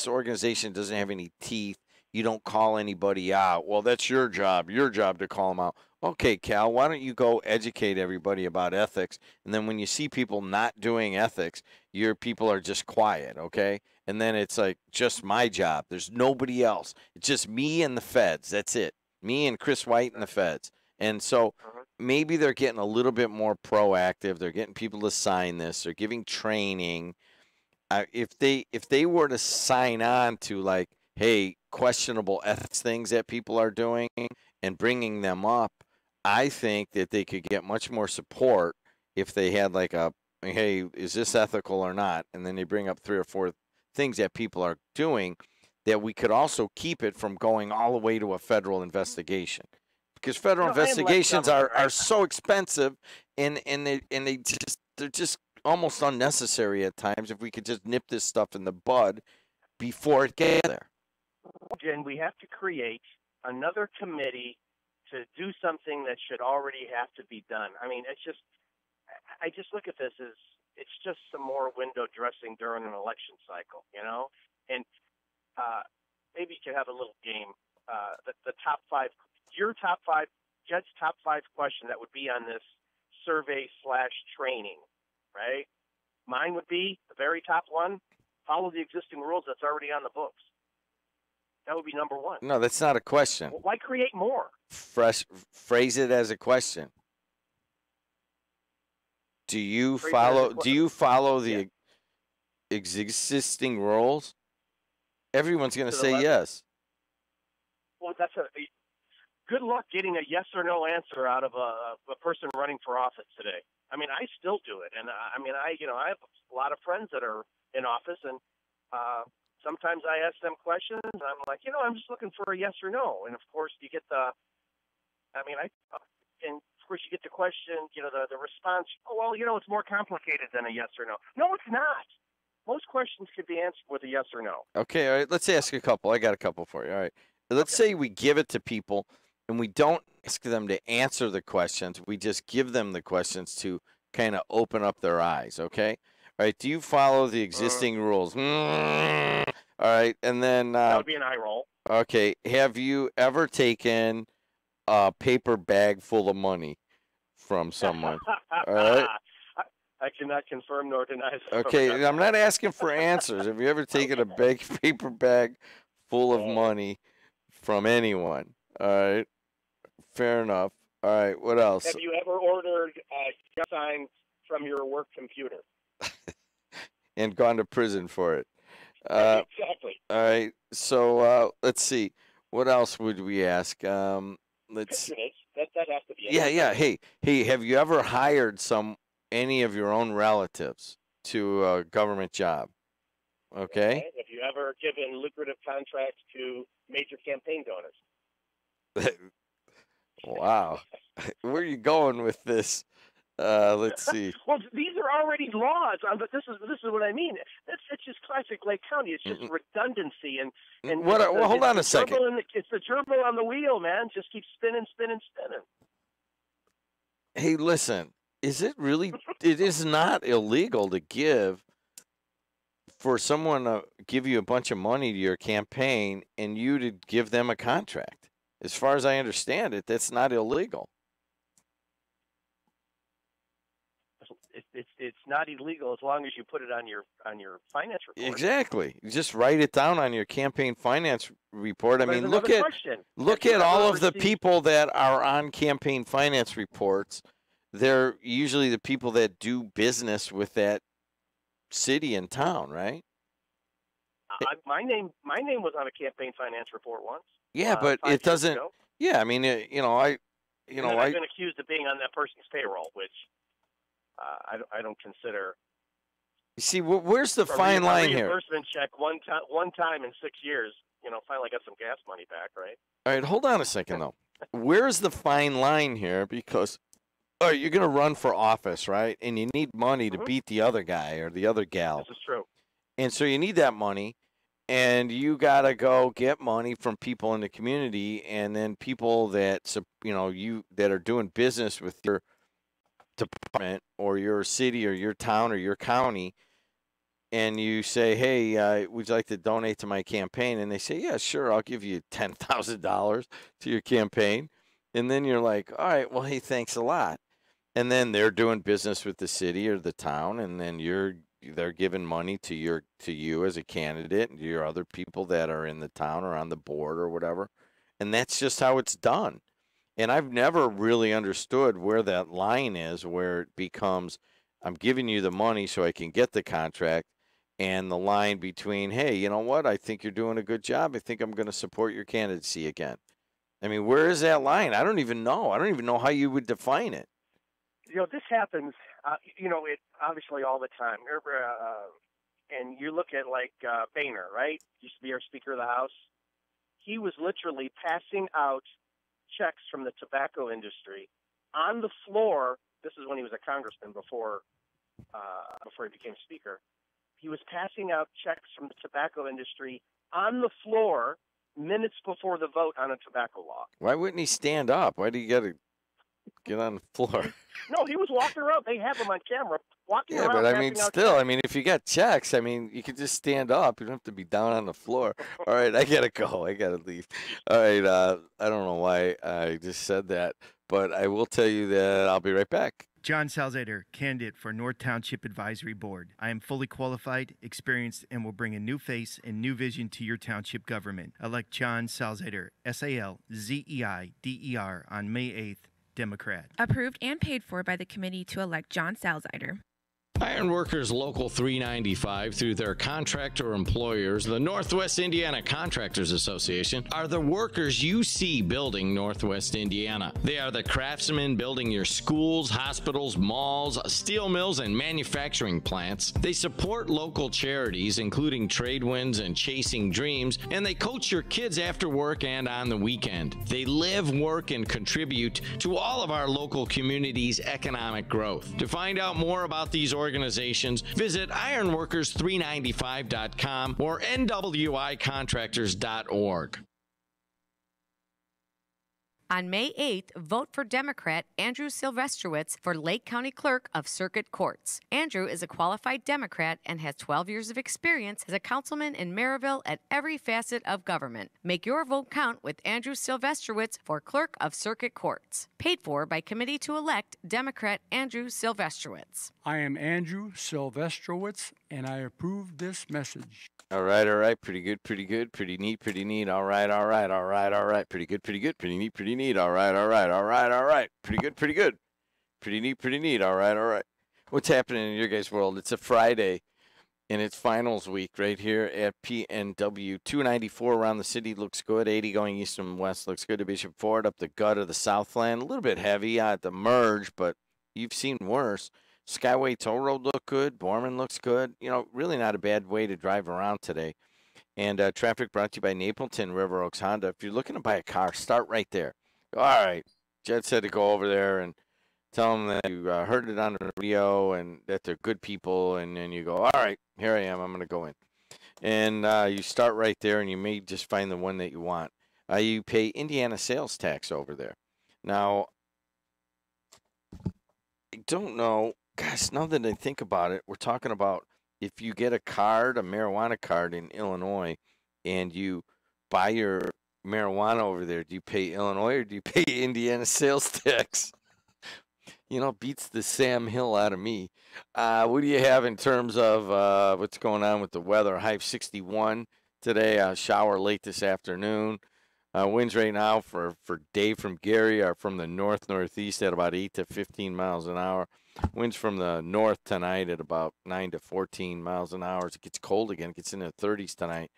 organization doesn't have any teeth. You don't call anybody out. Well, that's your job to call them out. Okay, Cal, why don't you go educate everybody about ethics? And then when you see people not doing ethics, your people are just quiet, okay? And then it's like, just my job. There's nobody else. It's just me and the feds. That's it. Me and Chris White and the feds. And so maybe they're getting a little bit more proactive. They're getting people to sign this. They're giving training. If they were to sign on to, like, hey, questionable ethics things that people are doing and bringing them up, I think that they could get much more support if they had like a, hey, is this ethical or not? And then they bring up 3 or 4 things that people are doing, that we could also keep it from going all the way to a federal investigation. Because federal investigations are so expensive, and they're just almost unnecessary at times. If we could just nip this stuff in the bud before it gets there. Jen, we have to create another committee to do something that should already have to be done. I mean, I just look at this as it's just some more window dressing during an election cycle, you know? And maybe you could have a little game. The top 5, your top 5, Jed's top 5 question that would be on this survey/training, right? Mine would be the very top one: follow the existing rules that's already on the books. That would be number 1. No, that's not a question. Well, why create more? Phrase it as a question. Do you follow the existing rules? Everyone's going to say yes. Well, that's good luck getting a yes or no answer out of a person running for office today. I mean, I still do it, and I have a lot of friends that are in office, and sometimes I ask them questions. And I'm like, I'm just looking for a yes or no, and of course you get you get the question, the response. Oh, well, it's more complicated than a yes or no. No, it's not. Most questions could be answered with a yes or no. Okay, all right. Let's ask a couple. I got a couple for you. All right. Let's say we give it to people, and we don't ask them to answer the questions. We just give them the questions to kind of open up their eyes, okay? All right, do you follow the existing rules? All right, and then... that would be an eye roll. Okay, have you ever taken a paper bag full of money from someone? All right? I cannot confirm nor deny that. Okay, I'm not asking for answers. Have you ever taken a paper bag full of money from anyone? All right. Fair enough. All right. What else? Have you ever ordered signs from your work computer? And gone to prison for it. Exactly. All right. So let's see. What else would we ask? Let's. That has to be. Yeah. Hey. Have you ever hired any of your own relatives to a government job? Okay. Have you ever given lucrative contracts to major campaign donors? Wow. Where are you going with this? Let's see. Well, these are already laws, but this is what I mean. It's just classic Lake County. It's just redundancy and what? Well, hold on a second. It's the gerbil on the wheel, man. Just keep spinning. Hey, listen. Is it really? It is not illegal to give. For someone to give you a bunch of money to your campaign and you to give them a contract. As far as I understand it, that's not illegal. It's not illegal as long as you put it on your finance report. Exactly. You just write it down on your campaign finance report. I mean, look at all of the people that are on campaign finance reports. They're usually the people that do business with that city and town, right? My name was on a campaign finance report once. Yeah, but it doesn't. Ago. Yeah, I mean, I've been accused of being on that person's payroll, which I don't consider. You see, where's the fine line here? Reimbursement check one time in 6 years. Finally got some gas money back, right? All right, hold on a second though. Where's the fine line here? Because all right, you're going to run for office, right? And you need money to beat the other guy or the other gal. This is true. And so you need that money, and you got to go get money from people in the community, and then people that, you that are doing business with your department or your city or your town or your county, and you say, hey, would you like to donate to my campaign? And they say, yeah, sure, I'll give you $10,000 to your campaign. And then you're like, all right, well, hey, thanks a lot. And then they're doing business with the city or the town, and then they're giving money to you as a candidate and your other people that are in the town or on the board or whatever. And that's just how it's done. And I've never really understood where that line is, where it becomes, I'm giving you the money so I can get the contract, and the line between, hey, you know what? I think you're doing a good job. I think I'm going to support your candidacy again. I mean, where is that line? I don't even know. I don't even know how you would define it. This happens, it obviously all the time. And you look at Boehner, right? Used to be our Speaker of the House. He was literally passing out checks from the tobacco industry on the floor. This is when he was a congressman before he became Speaker. He was passing out checks from the tobacco industry on the floor minutes before the vote on a tobacco law. Why wouldn't he stand up? Why do you got to get on the floor? No, he was walking around. They have him on camera walking around. Yeah, but I mean, still, checks. if you got checks, you could just stand up. You don't have to be down on the floor. All right, I got to go. I got to leave. All right, I don't know why I just said that, but I will tell you that I'll be right back. John Salzader, candidate for North Township Advisory Board. I am fully qualified, experienced, and will bring a new face and new vision to your township government. Elect John Salzader, SALZEIDER, on May 8th, Democrat. Approved and paid for by the committee to elect John Salzider. Ironworkers Local 395, through their contractor employers, the Northwest Indiana Contractors Association, are the workers you see building Northwest Indiana. They are the craftsmen building your schools, hospitals, malls, steel mills, and manufacturing plants. They support local charities, including Tradewinds and Chasing Dreams, and they coach your kids after work and on the weekend. They live, work, and contribute to all of our local communities' economic growth. To find out more about these organizations, visit ironworkers395.com or nwicontractors.org. On May 8th, vote for Democrat Andrew Silvestrowitz for Lake County Clerk of Circuit Courts. Andrew is a qualified Democrat and has 12 years of experience as a councilman in Maryville at every facet of government. Make your vote count with Andrew Silvestrowitz for Clerk of Circuit Courts. Paid for by committee to elect Democrat Andrew Silvestrowitz. I am Andrew Silvestrowitz, and I approve this message. All right. Pretty good, pretty neat, All right. Pretty good, pretty neat, All right. Pretty good. Pretty neat, All right. What's happening in your guys' world? It's a Friday, and it's finals week right here at PNW. 294 around the city looks good. 80 going east and west looks good to Bishop Ford, up the gut of the Southland. A little bit heavy at the merge, but you've seen worse. Skyway Toll Road looked good. Borman looks good. Really not a bad way to drive around today. And traffic brought to you by Napleton River Oaks Honda. If you're looking to buy a car, start right there. All right. Jed said to go over there and tell them that you heard it on the radio and that they're good people. And then you go, all right, here I am. I'm going to go in. And you start right there, and you may just find the one that you want. You pay Indiana sales tax over there. Now, I don't know. Gosh, now that I think about it, we're talking about if you get a marijuana card in Illinois, and you buy your marijuana over there, do you pay Illinois or do you pay Indiana sales tax? Beats the Sam Hill out of me. What do you have in terms of what's going on with the weather? High 61 today, shower late this afternoon. Winds right now for Dave from Gary are from the northeast at about 8 to 15 miles an hour. Winds from the north tonight at about 9 to 14 miles an hour. It gets cold again. It gets in the 30s tonight.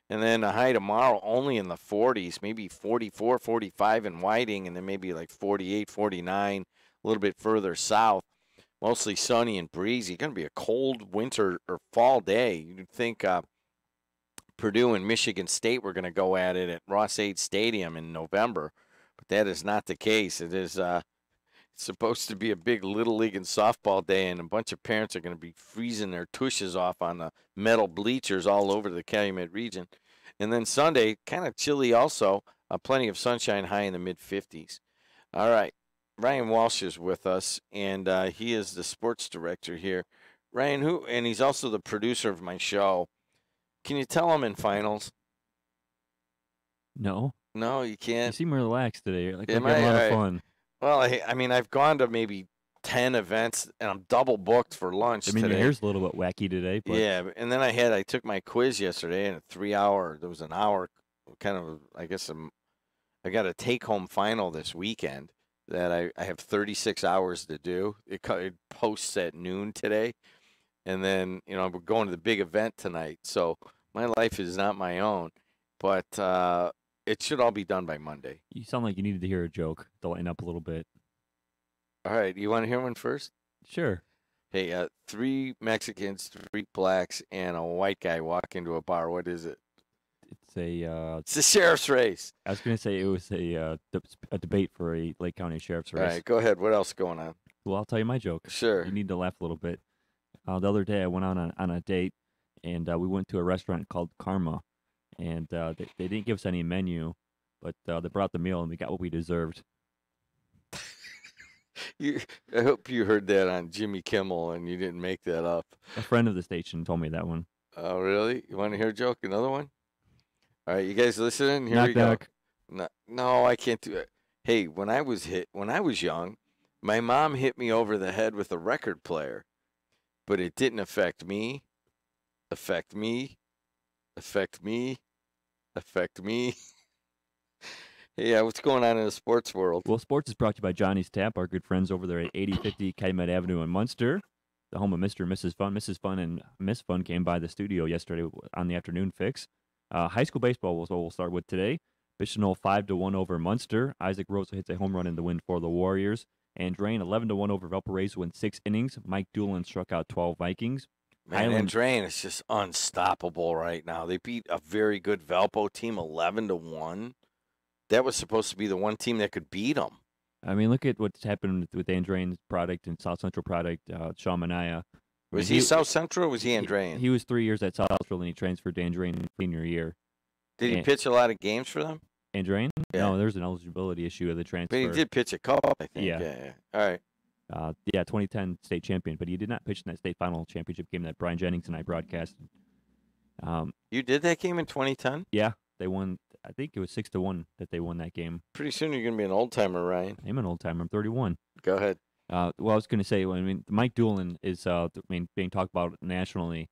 And then a high tomorrow only in the 40s, maybe 44, 45 in Whiting, and then maybe like 48, 49 a little bit further south. Mostly sunny and breezy. Going to be a cold winter or fall day. You'd think Purdue and Michigan State were going to go at it at Ross-Ade Stadium in November, but that is not the case. It is It's supposed to be a big Little League and softball day, and a bunch of parents are going to be freezing their tushes off on the metal bleachers all over the Calumet region. And then Sunday, kind of chilly also, plenty of sunshine, high in the mid-50s. All right, Ryan Walsh is with us, and he is the sports director here. Ryan, and he's also the producer of my show. Can you tell him in finals? No. No, you can't. You seem relaxed today. Like Am we're having a lot I? of fun. Well, I mean, I've gone to maybe 10 events, and I'm double booked for lunch I mean, today. your hair's a little bit wacky today. But Yeah, and then I took my quiz yesterday, and there was an hour, kind of, I guess, I got a take-home final this weekend that I have 36 hours to do. It posts at noon today, and then, we're going to the big event tonight, so my life is not my own, but it should all be done by Monday. you sound like you needed to hear a joke to lighten up a little bit. All right, you want to hear one first? Sure. Hey, 3 Mexicans, 3 blacks, and a white guy walk into a bar. What is it? It's a. It's the sheriff's race. I was going to say it was a debate for a Lake County sheriff's race. All right, go ahead. What else going on? Well, I'll tell you my joke. Sure. You need to laugh a little bit. The other day, I went out on a date, and we went to a restaurant called Karma, and they didn't give us any menu, but they brought the meal, and we got what we deserved. I hope you heard that on Jimmy Kimmel, and you didn't make that up. A friend of the station told me that one. Oh, really? You want to hear a joke? Another one? All right, you guys listening? Here Knock, we go. knock. No, I can't do it. Hey, when I was young, my mom hit me over the head with a record player, but it didn't affect me. Affect me. Yeah, what's going on in the sports world? Well, sports is brought to you by Johnny's Tap, our good friends over there at 8050 Calumet Avenue in Munster, the home of Mr. and Mrs. Fun. Mrs. Fun and Miss Fun came by the studio yesterday on the afternoon fix. High school baseball was what we'll start with today. Bichonol 5-1 over Munster. Isaac Rosa hits a home run in the win for the Warriors. And Drain 11-1 over Valparaiso in 6 innings. Mike Doolin struck out 12 Vikings. Man, and Drain is just unstoppable right now. They beat a very good Valpo team 11-1. That was supposed to be the one team that could beat them. I mean, look at what's happened with Andrain's product and South Central product, Sean Manaya. Was he South Central or was he Andrain? He was 3 years at South Central and he transferred to Andrain senior year. Did he pitch a lot of games for them? Andrain? Yeah. No, there's an eligibility issue of the transfer. But he did pitch a couple, I think. Yeah. All right. 2010 state champion, but he did not pitch in that state final championship game that Brian Jennings and I broadcasted. You did that game in 2010? Yeah, they won. I think it was 6-1 that they won that game. Pretty soon you're going to be an old timer, Ryan. I'm an old timer. I'm 31. Go ahead. Well, I was going to say, Mike Doolin is, being talked about nationally.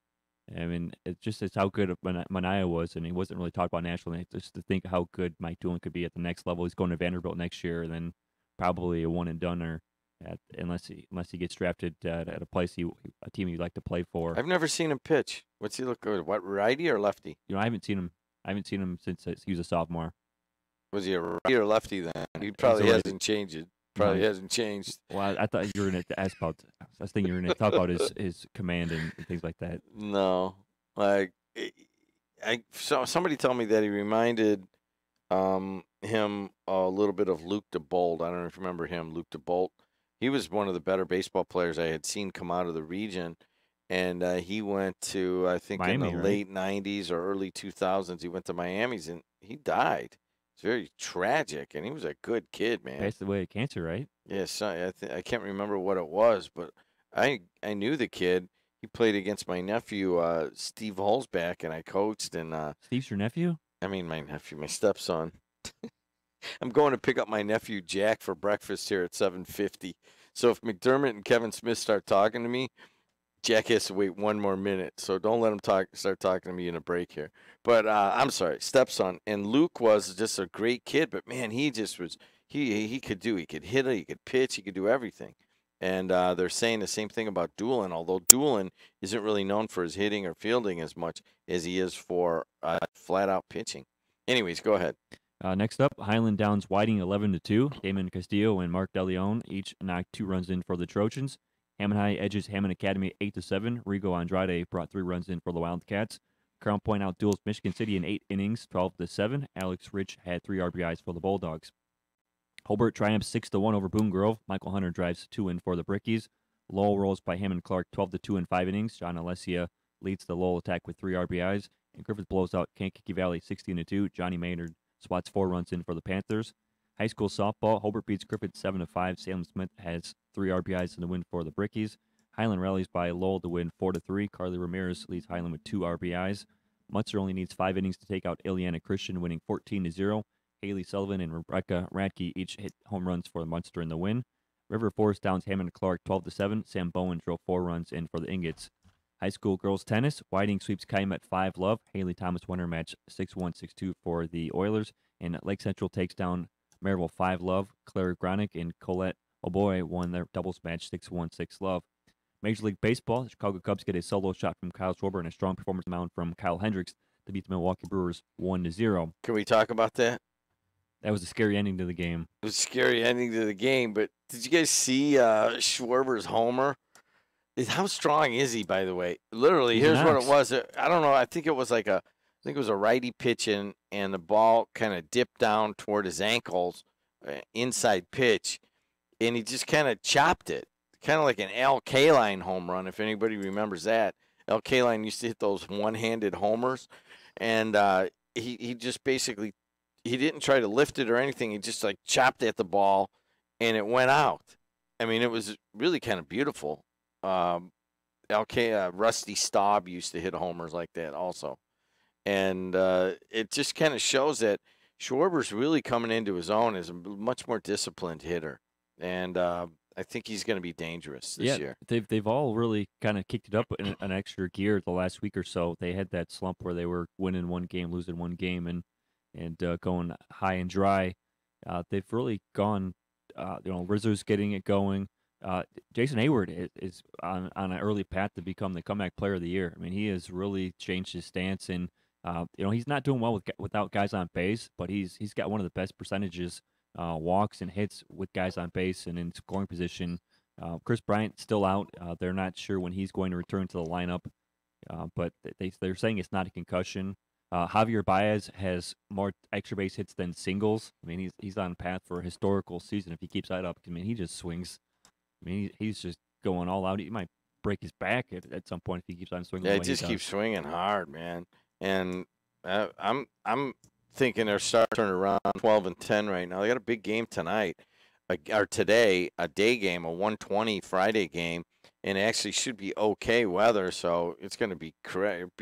I mean, it's how good Manaya was, and he wasn't really talked about nationally. Just to think how good Mike Doolin could be at the next level. He's going to Vanderbilt next year, and then probably a one and doneer, unless he gets drafted at a team he'd like to play for. I've never seen him pitch. What's he look good? What, righty or lefty? I haven't seen him since he was a sophomore. Was he a righty or lefty then? He probably hasn't changed it. Hasn't changed. Well, I thought you were going to ask about. I was thinking you were going to talk about his command and things like that. No, somebody told me that he reminded him a little bit of Luke DeBolt. I don't know if you remember him, Luke DeBolt. He was one of the better baseball players I had seen come out of the region, and he went to, I think, Miami, in the late 90s or early 2000s. He went to Miami's, and he died. It's very tragic, and he was a good kid, man. Passed away of cancer, right? Yes, I can't remember what it was, but I knew the kid. He played against my nephew, Steve Holzback, and I coached. And Steve's your nephew? I mean, my nephew, my stepson. I'm going to pick up my nephew Jack for breakfast here at 7:50. So if McDermott and Kevin Smith start talking to me, Jack has to wait one more minute. So don't let him start talking to me in a break here. But I'm sorry, stepson. And Luke was just a great kid, but man, he just was. He could do. He could hit it. He could pitch. He could do everything. And they're saying the same thing about Doolin, although Doolin isn't really known for his hitting or fielding as much as he is for flat-out pitching. Anyways, go ahead. Next up, Highland Downs Whiting 11-2. Damon Castillo and Mark DeLeon each knocked 2 runs in for the Trojans. Hammond High edges Hammond Academy 8-7. Rigo Andrade brought 3 runs in for the Wildcats. Crown Point outduels Michigan City in 8 innings, 12-7. Alex Rich had 3 RBIs for the Bulldogs. Hobart triumphs 6-1 over Boone Grove. Michael Hunter drives 2 in for the Brickies. Lowell rolls by Hammond Clark 12-2 in 5 innings. John Alessia leads the Lowell attack with 3 RBIs. And Griffith blows out Kankakee Valley 16-2. Johnny Maynard swats 4 runs in for the Panthers. High school softball, Hobart beats Griffith 7-5. Salem Smith has 3 RBIs in the win for the Brickies. Highland rallies by Lowell to win 4-3. Carly Ramirez leads Highland with 2 RBIs. Munster only needs 5 innings to take out Ileana Christian, winning 14-0. Haley Sullivan and Rebecca Radke each hit home runs for Munster in the win. River Forest downs Hammond Clark 12-7. Sam Bowen drove 4 runs in for the Ingots. High school girls tennis, Whiting sweeps Calumet 5-love. Haley Thomas won her match 6-1, 6-2 for the Oilers. And Lake Central takes down Maryville 5-love. Claire Gronick and Colette O'Boy won their doubles match 6-1, 6-love. Major League Baseball, the Chicago Cubs get a solo shot from Kyle Schwarber and a strong performance mound from Kyle Hendricks to beat the Milwaukee Brewers 1-0. Can we talk about that? That was a scary ending to the game. It was a scary ending to the game, but did you guys see Schwarber's homer? How strong is he, by the way? Literally, here's what it was. I don't know. I think it was a righty pitching, and the ball kind of dipped down toward his ankles, inside pitch, and he just kind of chopped it. Kind of like an Al Kaline home run, if anybody remembers that. Al Kaline used to hit those one-handed homers, and he just basically he didn't try to lift it or anything. He just chopped at the ball, and it went out. I mean, it was really kind of beautiful. Rusty Staub used to hit homers like that also, and it just kind of shows that Schwarber's really coming into his own as a much more disciplined hitter, and I think he's going to be dangerous this year. They've all really kind of kicked it up in an extra gear the last week or so. They had that slump where they were winning one game, losing one game, and going high and dry. They've really gone. Rizzo's getting it going. Jason Hayward is on an early path to become the comeback player of the year. I mean, he has really changed his stance, and he's not doing well without guys on base, but he's got one of the best percentages. Walks and hits with guys on base and in scoring position. Chris Bryant still out. They're not sure when he's going to return to the lineup, but they're saying it's not a concussion. Javier Baez has more extra base hits than singles. I mean, he's on path for a historical season if he keeps that up. I mean, he just swings. I mean, he's just going all out. He might break his back at some point if he keeps on swinging. Yeah, he just keeps swinging hard, man. And I'm thinking they're starting around 12-10 right now. They got a big game tonight, or today, a day game, a 1:20 Friday game, and it actually should be okay weather. So it's going to be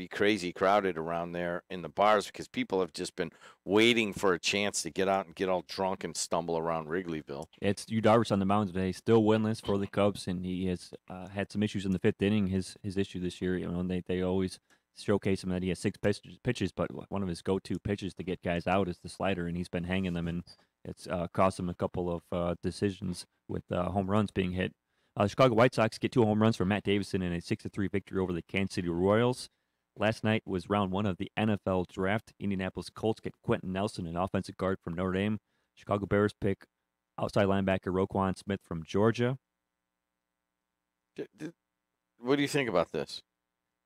crazy crowded around there in the bars because people have just been waiting for a chance to get out and get all drunk and stumble around Wrigleyville. It's Yu Darvish on the mound today, still winless for the Cubs, and he has had some issues in the 5th inning. His issue this year, they always showcase him that he has 6 pitches, but one of his go-to pitches to get guys out is the slider, and he's been hanging them, and it's cost him a couple of decisions with home runs being hit. The Chicago White Sox get 2 home runs from Matt Davison in a 6-3 victory over the Kansas City Royals. Last night was round 1 of the NFL draft. Indianapolis Colts get Quentin Nelson, an offensive guard from Notre Dame. Chicago Bears pick outside linebacker Roquan Smith from Georgia. What do you think about this?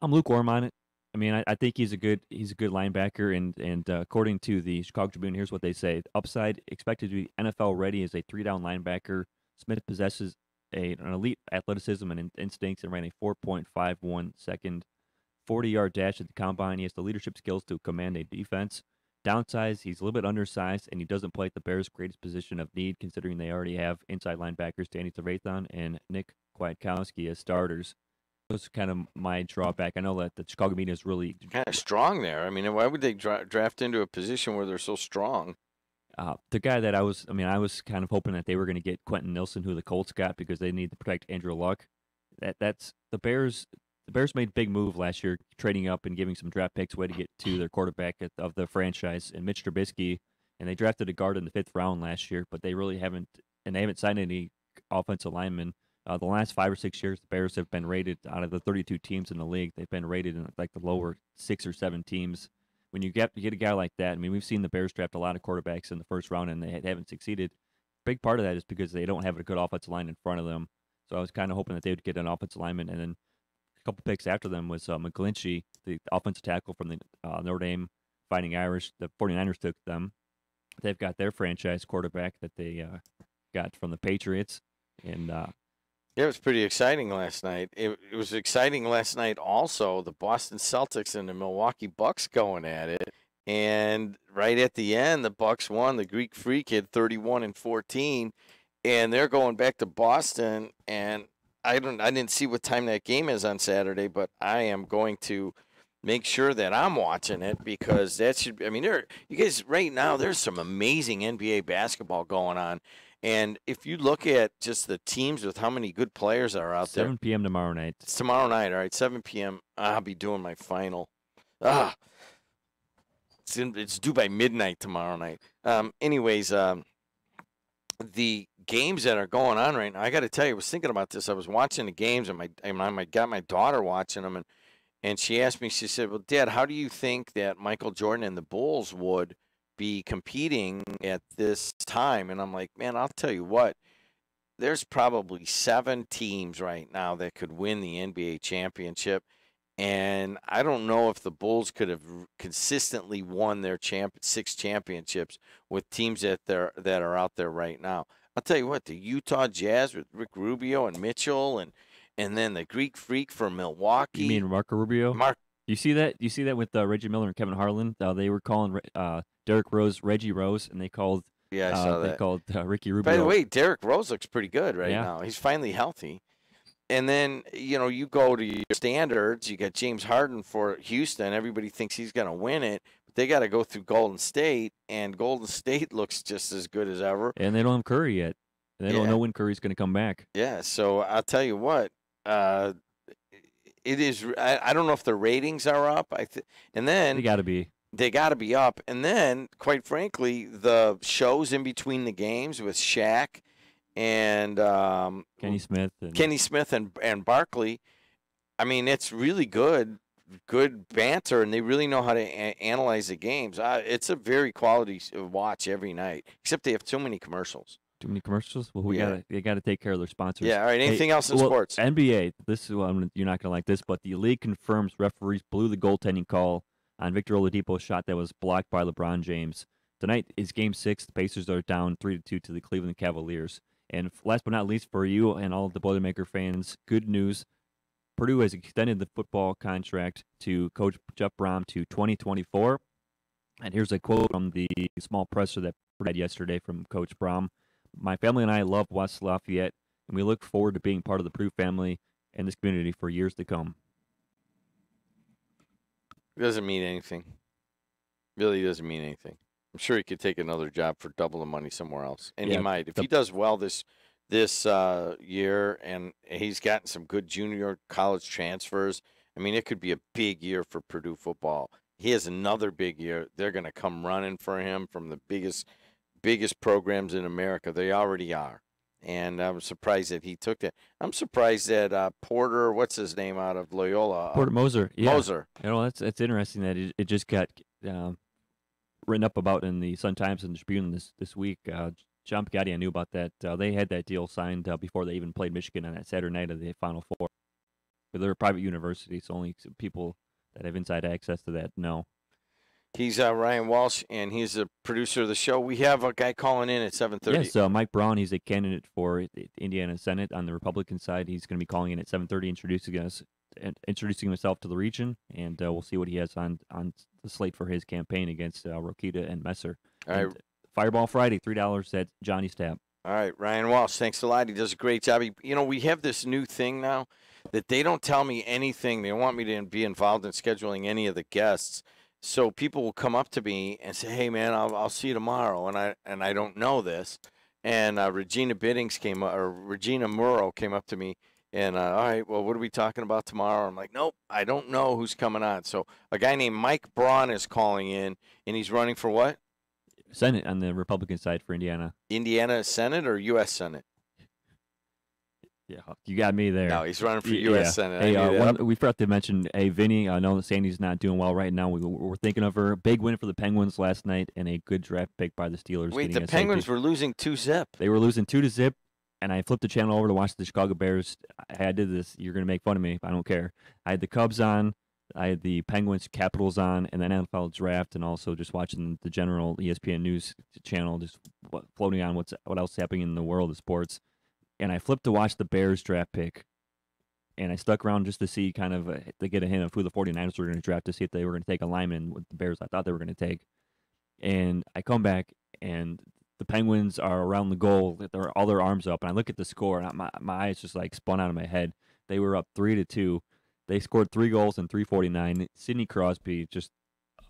I'm lukewarm on it. I mean, I think he's a good linebacker, and according to the Chicago Tribune, here's what they say: upside expected to be NFL ready as a 3-down linebacker. Smith possesses an elite athleticism and instincts and ran a 4.51 second 40-yard dash at the combine. He has the leadership skills to command a defense. Downsized, he's a little bit undersized, and he doesn't play at the Bears' greatest position of need, considering they already have inside linebackers Danny Trevathan and Nick Kwiatkowski as starters. That's kind of my drawback. I know that the Chicago media is really kind of strong there. I mean, why would they draft into a position where they're so strong? The guy that I was kind of hoping that they were going to get Quentin Nelson, who the Colts got, because they need to protect Andrew Luck. That's the Bears. The Bears made a big move last year, trading up and giving some draft picks away to get to their quarterback of the franchise, and Mitch Trubisky. And they drafted a guard in the 5th round last year, but they really haven't signed any offensive linemen. The last 5 or 6 years, the Bears have been rated out of the 32 teams in the league. They've been rated in like the lower 6 or 7 teams. When you get a guy like that, I mean, we've seen the Bears draft a lot of quarterbacks in the 1st round, and they haven't succeeded. Big part of that is because they don't have a good offensive line in front of them. So I was kind of hoping that they would get an offensive lineman, and then a couple picks after them was McGlinchey, the offensive tackle from the Notre Dame Fighting Irish. The 49ers took them. they've got their franchise quarterback that they got from the Patriots, and it was pretty exciting last night. It was exciting last night also, the Boston Celtics and the Milwaukee Bucks going at it. And right at the end, the Bucks won. The Greek Freak had 31-14, and they're going back to Boston. And I didn't see what time that game is on Saturday, but I am going to make sure that I'm watching it because that should. I mean, you guys right now. There's some amazing NBA basketball going on. And if you look at just the teams with how many good players are out there. 7 p.m. tomorrow night. It's tomorrow night, all right, 7 p.m. I'll be doing my final. It's due by midnight tomorrow night. Anyways, the games that are going on right now, I got to tell you, I was thinking about this. I was watching the games, and I got my daughter watching them, and she asked me, she said, well, Dad, how do you think that Michael Jordan and the Bulls would be competing at this time? And I'm like, man, I'll tell you what, there's probably 7 teams right now that could win the NBA championship, and I don't know if the Bulls could have consistently won their 6 championships with teams that are out there right now. I'll tell you what, the Utah Jazz with Rick Rubio and Mitchell, and then the Greek Freak from Milwaukee. You mean Marco Rubio? You see that? You see that with Reggie Miller and Kevin Harlan? They were calling Derrick Rose Reggie Rose, and they called I saw that. They called Ricky Rubio. By the way, Derrick Rose looks pretty good right now. He's finally healthy. And then, you go to your standards. You got James Harden for Houston. Everybody thinks he's going to win it. But they got to go through Golden State, and Golden State looks just as good as ever. And they don't have Curry yet. They don't know when Curry's going to come back. Yeah, so I'll tell you what. It is. I don't know if the ratings are up. And then They got to be. They got to be up. And then, quite frankly, the shows in between the games with Shaq and Kenny Smith and Barkley. I mean, it's really good banter, and they really know how to analyze the games. It's a very quality watch every night, except they have too many commercials. Too many commercials? Well, they got to take care of their sponsors. Yeah, all right. Anything else in sports? NBA. This is you're not going to like this, but the league confirms referees blew the goaltending call on Victor Oladipo's shot that was blocked by LeBron James. Tonight is Game 6. The Pacers are down 3-2 to the Cleveland Cavaliers. And last but not least, for you and all of the Boilermaker fans, good news. Purdue has extended the football contract to Coach Jeff Brom to 2024. And here's a quote from the small presser that Purdue had yesterday from Coach Brom. My family and I love West Lafayette, and we look forward to being part of the Purdue family and this community for years to come. It doesn't mean anything. Really doesn't mean anything. I'm sure he could take another job for double the money somewhere else, and he might if he does well this year, and he's gotten some good junior college transfers. I mean, it could be a big year for Purdue football. He has another big year. They're going to come running for him from the biggest programs in America. They already are, and I'm surprised that he took that. I'm surprised that Porter, what's his name, out of Loyola, Porter Moser. Yeah. Moser. That's interesting that it just got written up about in the Sun-Times and Tribune this week. John Picotti, I knew about that. They had that deal signed before they even played Michigan on that Saturday night of the Final Four. But they're a private university, so only people that have inside access to that know. He's Ryan Walsh, and he's the producer of the show. We have a guy calling in at 7:30. Yes, Mike Braun. He's a candidate for the Indiana Senate on the Republican side. He's going to be calling in at 7:30, introducing himself to the region, and we'll see what he has on the slate for his campaign against Rokita and Messer. All right. And Fireball Friday, $3 at Johnny's Tap. All right, Ryan Walsh, thanks a lot. He does a great job. We have this new thing now that they don't tell me anything. They don't want me to be involved in scheduling any of the guests. So people will come up to me and say, "Hey, man, I'll see you tomorrow," and I don't know this. And Regina Murrow came up to me, and all right, well, what are we talking about tomorrow? I'm like, nope, I don't know who's coming on. So a guy named Mike Braun is calling in, and he's running for what? Senate on the Republican side for Indiana. Indiana Senate or U.S. Senate? Yeah, you got me there. No, he's running for U.S. Senate. Hey, we forgot to mention, Vinny, I know that Sandy's not doing well right now. We're thinking of her. Big win for the Penguins last night and a good draft pick by the Steelers. Wait, the Penguins were losing 2-0. They were losing 2-0, and I flipped the channel over to watch the Chicago Bears. I did this. You're going to make fun of me. I don't care. I had the Cubs on. I had the Penguins Capitals on, and then NFL draft, and also just watching the general ESPN news channel, just floating on what else is happening in the world of sports. And I flipped to watch the Bears draft pick, and I stuck around just to see kind of to get a hint of who the 49ers were going to draft, to see if they were going to take a lineman with the Bears I thought they were going to take. And I come back, and the Penguins are around the goal. They're all their arms up, and I look at the score, and my eyes just like spun out of my head. They were up 3-2. They scored 3 goals in 3:49. Sidney Crosby just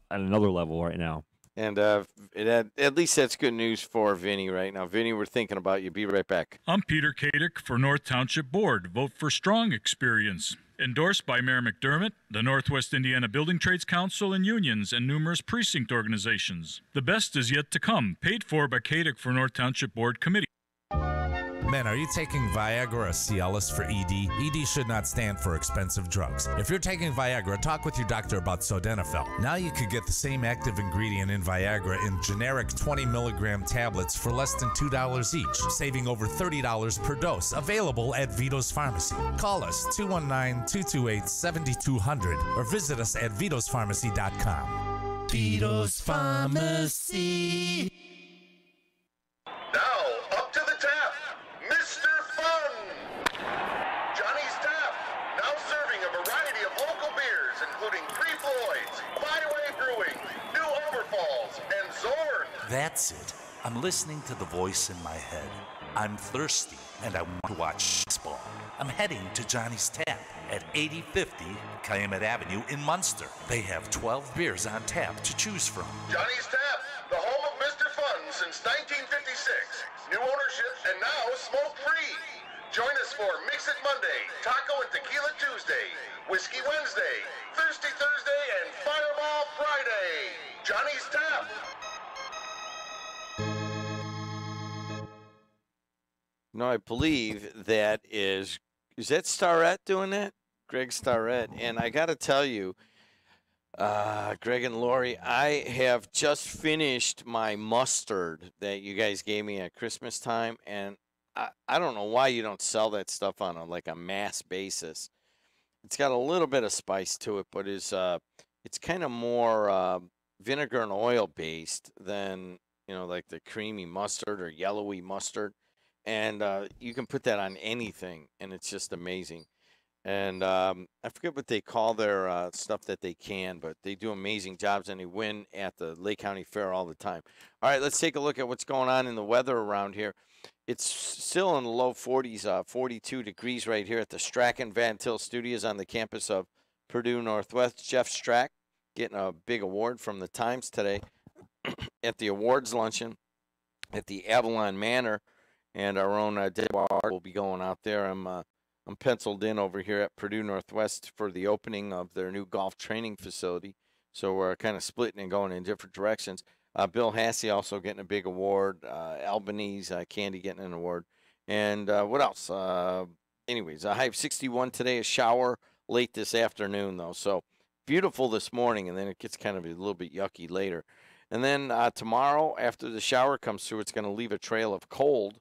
at another level right now. And at least that's good news for Vinny right now. Vinny, we're thinking about you. Be right back. I'm Peter Kadick for North Township Board. Vote for strong experience. Endorsed by Mayor McDermott, the Northwest Indiana Building Trades Council and unions, and numerous precinct organizations. The best is yet to come. Paid for by Kadick for North Township Board Committee. Men, are you taking Viagra or Cialis for ED? ED should not stand for expensive drugs. If you're taking Viagra, talk with your doctor about Sildenafil. Now you could get the same active ingredient in Viagra in generic 20 milligram tablets for less than $2 each, saving over $30 per dose. Available at Vito's Pharmacy. Call us 219-228-7200 or visit us at vitospharmacy.com. Vito's Pharmacy. That's it. I'm listening to the voice in my head. I'm thirsty and I want to watch baseball. I'm heading to Johnny's Tap at 8050 Calumet Avenue in Munster. They have 12 beers on tap to choose from. Johnny's Tap, the home of Mr. Fun since 1956. New ownership and now smoke-free. Join us for Mix It Monday, Taco and Tequila Tuesday, Whiskey Wednesday, Thirsty Thursday, and Fireball Friday. Johnny's Tap. No, I believe that is that Starrett doing that? Greg Starrett. And I got to tell you, Greg and Lori, I have just finished my mustard that you guys gave me at Christmas time. And I don't know why you don't sell that stuff on a mass basis. It's got a little bit of spice to it, but it's kind of more vinegar and oil based than, like the creamy mustard or yellowy mustard. And you can put that on anything, and it's just amazing. And I forget what they call their stuff that they can, but they do amazing jobs, and they win at the Lake County Fair all the time. All right, let's take a look at what's going on in the weather around here. It's still in the low 40s, 42 degrees right here at the Strachan Van Til Studios on the campus of Purdue Northwest. Jeff Strack getting a big award from the Times today at the awards luncheon at the Avalon Manor. And our own Dave will be going out there. I'm penciled in over here at Purdue Northwest for the opening of their new golf training facility. So we're kind of splitting and going in different directions. Bill Hassey also getting a big award. Albanese Candy getting an award. And what else? Anyways, a high of 61 today. A shower late this afternoon, though. So beautiful this morning, and then it gets kind of a little bit yucky later. And then tomorrow, after the shower comes through, it's going to leave a trail of cold.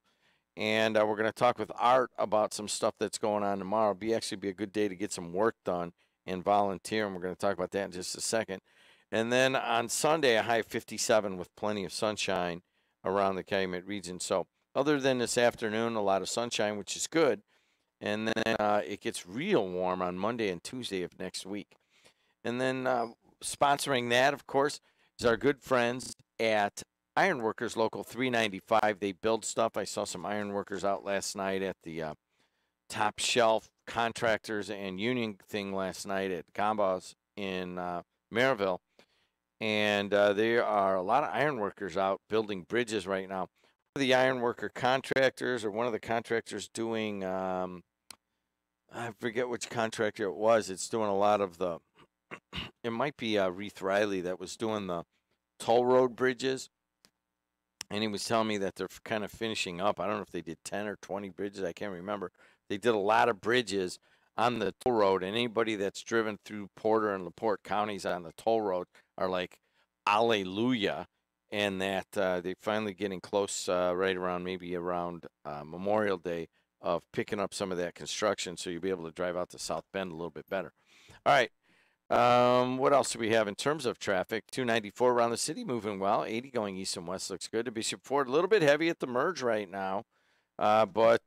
And we're going to talk with Art about some stuff that's going on tomorrow. It'll actually be a good day to get some work done and volunteer, and we're going to talk about that in just a second. And then on Sunday, a high of 57 with plenty of sunshine around the Calumet region. So other than this afternoon, a lot of sunshine, which is good. And then it gets real warm on Monday and Tuesday of next week. And then sponsoring that, of course, is our good friends at Ironworkers Local 395. They build stuff. I saw some ironworkers out last night at the Top Shelf Contractors and Union thing last night at Gambas in Maryville. And there are a lot of ironworkers out building bridges right now. The ironworker contractors, or one of the contractors doing, I forget which contractor it was. It's doing a lot of the, it might be Reith Riley that was doing the toll road bridges. And he was telling me that they're kind of finishing up. I don't know if they did 10 or 20 bridges. I can't remember. They did a lot of bridges on the toll road. And anybody that's driven through Porter and LaPorte counties on the toll road are like, hallelujah. And that they're finally getting close right around, maybe around Memorial Day, of picking up some of that construction. So you'll be able to drive out to South Bend a little bit better. All right. What else do we have in terms of traffic? 294 around the city, moving well. 80 going east and west looks good. To be Ford, a little bit heavy at the merge right now, but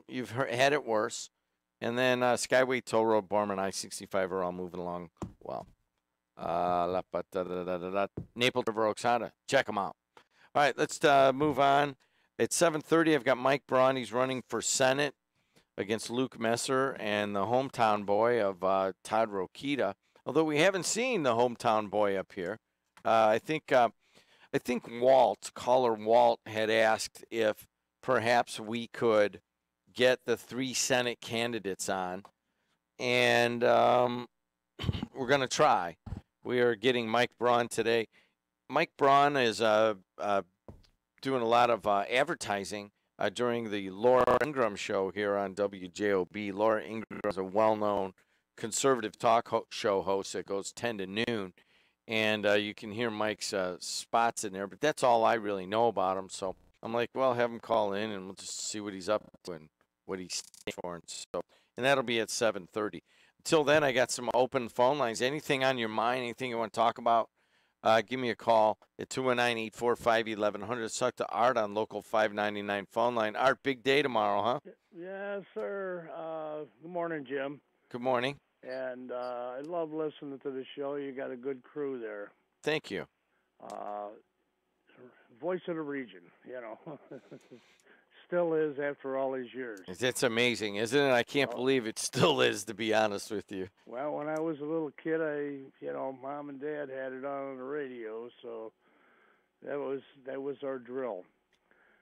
you've had it worse. And then Skyway, Toll Road, Borman, I-65 are all moving along well. Naples River Oaks Honda, check them out. All right, let's move on. At 7:30, I've got Mike Braun. He's running for Senate against Luke Messer and the hometown boy of Todd Rokita. Although we haven't seen the hometown boy up here, I think caller Walt had asked if perhaps we could get the 3 Senate candidates on, and we're going to try. We are getting Mike Braun today. Mike Braun is doing a lot of advertising during the Laura Ingraham show here on WJOB. Laura Ingraham is a well-known conservative talk show host that goes 10 to noon, and you can hear Mike's spots in there, but that's all I really know about him. So I'm like, well, have him call in, and we'll just see what he's up to and what he's for. And that'll be at 7:30. Until then, I got some open phone lines. Anything on your mind, anything you want to talk about, give me a call at 219-845-1100. Let's talk to Art on local 599 phone line. Art, big day tomorrow, huh? Yes, sir. Good morning, Jim. Good morning. And I love listening to the show. You got a good crew there. Thank you. Voice of the region, Still is after all these years. It's amazing, isn't it? I can't believe it still is, to be honest with you. Well, when I was a little kid, Mom and Dad had it on the radio, so that was our drill.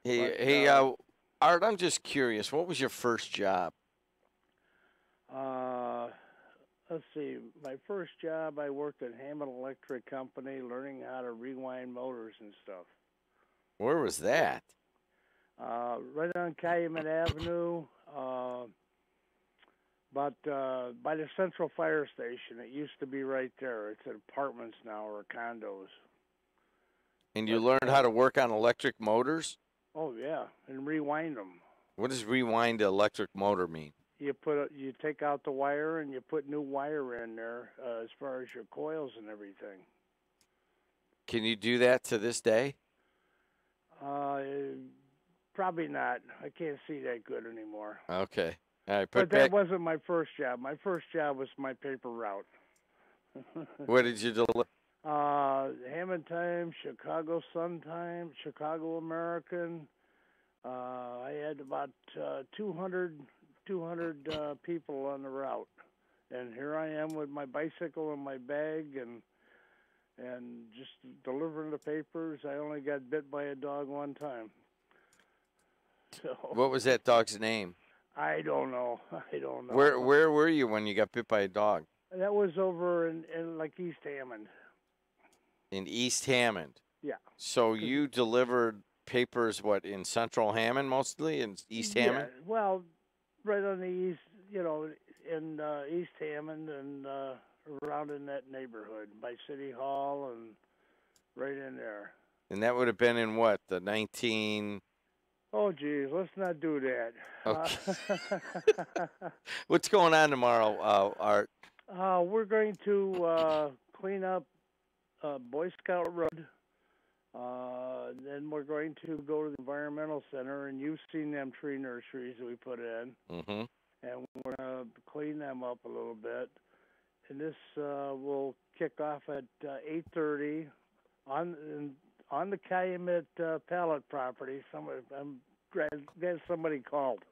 Hey, Art, I'm just curious. What was your first job? Let's see. My first job, I worked at Hammond Electric Company, learning how to rewind motors and stuff. Where was that? Right on Calumet Avenue, but by the Central Fire Station. It used to be right there. It's apartments now or condos. And you learned how to work on electric motors? Oh, yeah, and rewind them. What does rewind an electric motor mean? You take out the wire and you put new wire in there as far as your coils and everything. Can you do that to this day? Probably not. I can't see that good anymore. Okay. All right. But that wasn't my first job. My first job was my paper route. What did you deliver? Hammond Times, Chicago Sun Times, Chicago American. I had about 200 people on the route. And here I am with my bicycle and my bag and just delivering the papers. I only got bit by a dog one time. So, what was that dog's name? I don't know. Where were you when you got bit by a dog? That was over in like East Hammond. In East Hammond? Yeah. So you delivered papers, in Central Hammond mostly, in East Hammond? Yeah, well, right on the east, in East Hammond and around in that neighborhood by City Hall and right in there. And that would have been in what, the 19... Oh, geez, let's not do that. Okay. What's going on tomorrow, Art? We're going to clean up Boy Scout Road. Then we're going to go to the Environmental Center, and you've seen them tree nurseries that we put in. Mm-hmm. And we're going to clean them up a little bit. And this will kick off at 8:30 on the Calumet pallet property. I'm glad somebody called.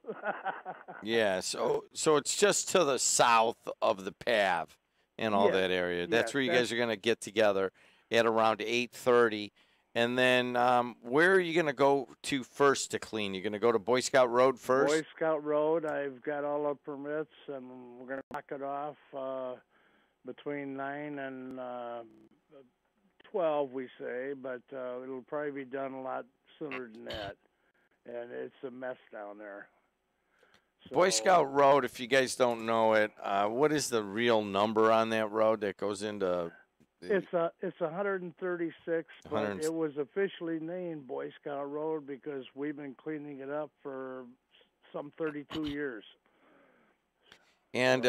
Yeah, so it's just to the south of the PAV and all that area. That's where you guys are going to get together at around 8:30. And then where are you going to go to first to clean? You're going to go to Boy Scout Road first? Boy Scout Road. I've got all the permits, and we're going to knock it off between 9 and 12, we say, but it'll probably be done a lot sooner than that. And it's a mess down there. So, Boy Scout Road, if you guys don't know it, what is the real number on that road that goes into... It's 136, but it was officially named Boy Scout Road because we've been cleaning it up for some 32 years. And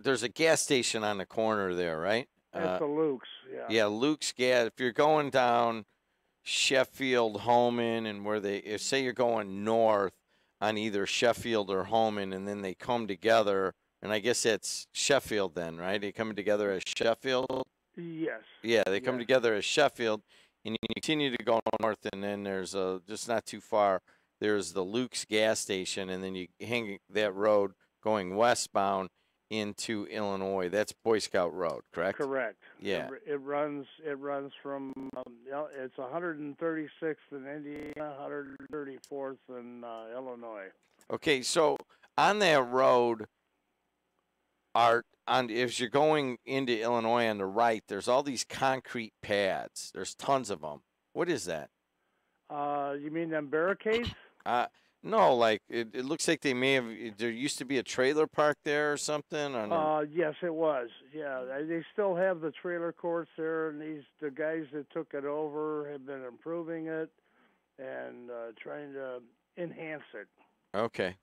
there's a gas station on the corner there, right? That's the Luke's, yeah. Yeah, Luke's gas. If you're going down Sheffield, Holman, and if say you're going north on either Sheffield or Holman, and then they come together, and I guess that's Sheffield then, right? They come together as Sheffield? Yes. Yeah, they come together as Sheffield, and you continue to go north, and then there's just not too far, there's the Luke's gas station, and then you hang that road going westbound into Illinois. That's Boy Scout Road, correct? Correct. Yeah. It runs from it's 136th in Indiana, 134th in Illinois. Okay, so on that road, if you're going into Illinois on the right, there's all these concrete pads. There's tons of them. What is that? You mean them barricades? No, like it looks like they may have. There used to be a trailer park there or something. Yes, it was. Yeah, they still have the trailer courts there, and the guys that took it over have been improving it and trying to enhance it. Okay.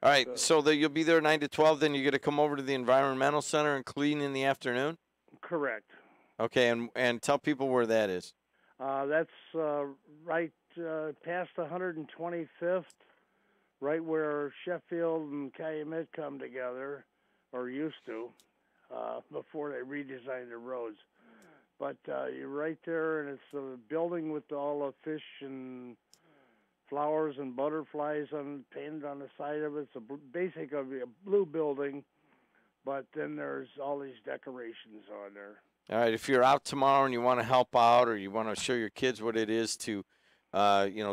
All right, so you'll be there 9 to 12. Then you're going to come over to the Environmental Center and clean in the afternoon? Correct. Okay, and tell people where that is. That's right past 125th, right where Sheffield and Calumet come together, or used to, before they redesigned the roads. But you're right there, and it's a building with all the fish and flowers and butterflies painted on the side of it. It's basically a blue building, but then there's all these decorations on there. All right, if you're out tomorrow and you want to help out or you want to show your kids what it is to,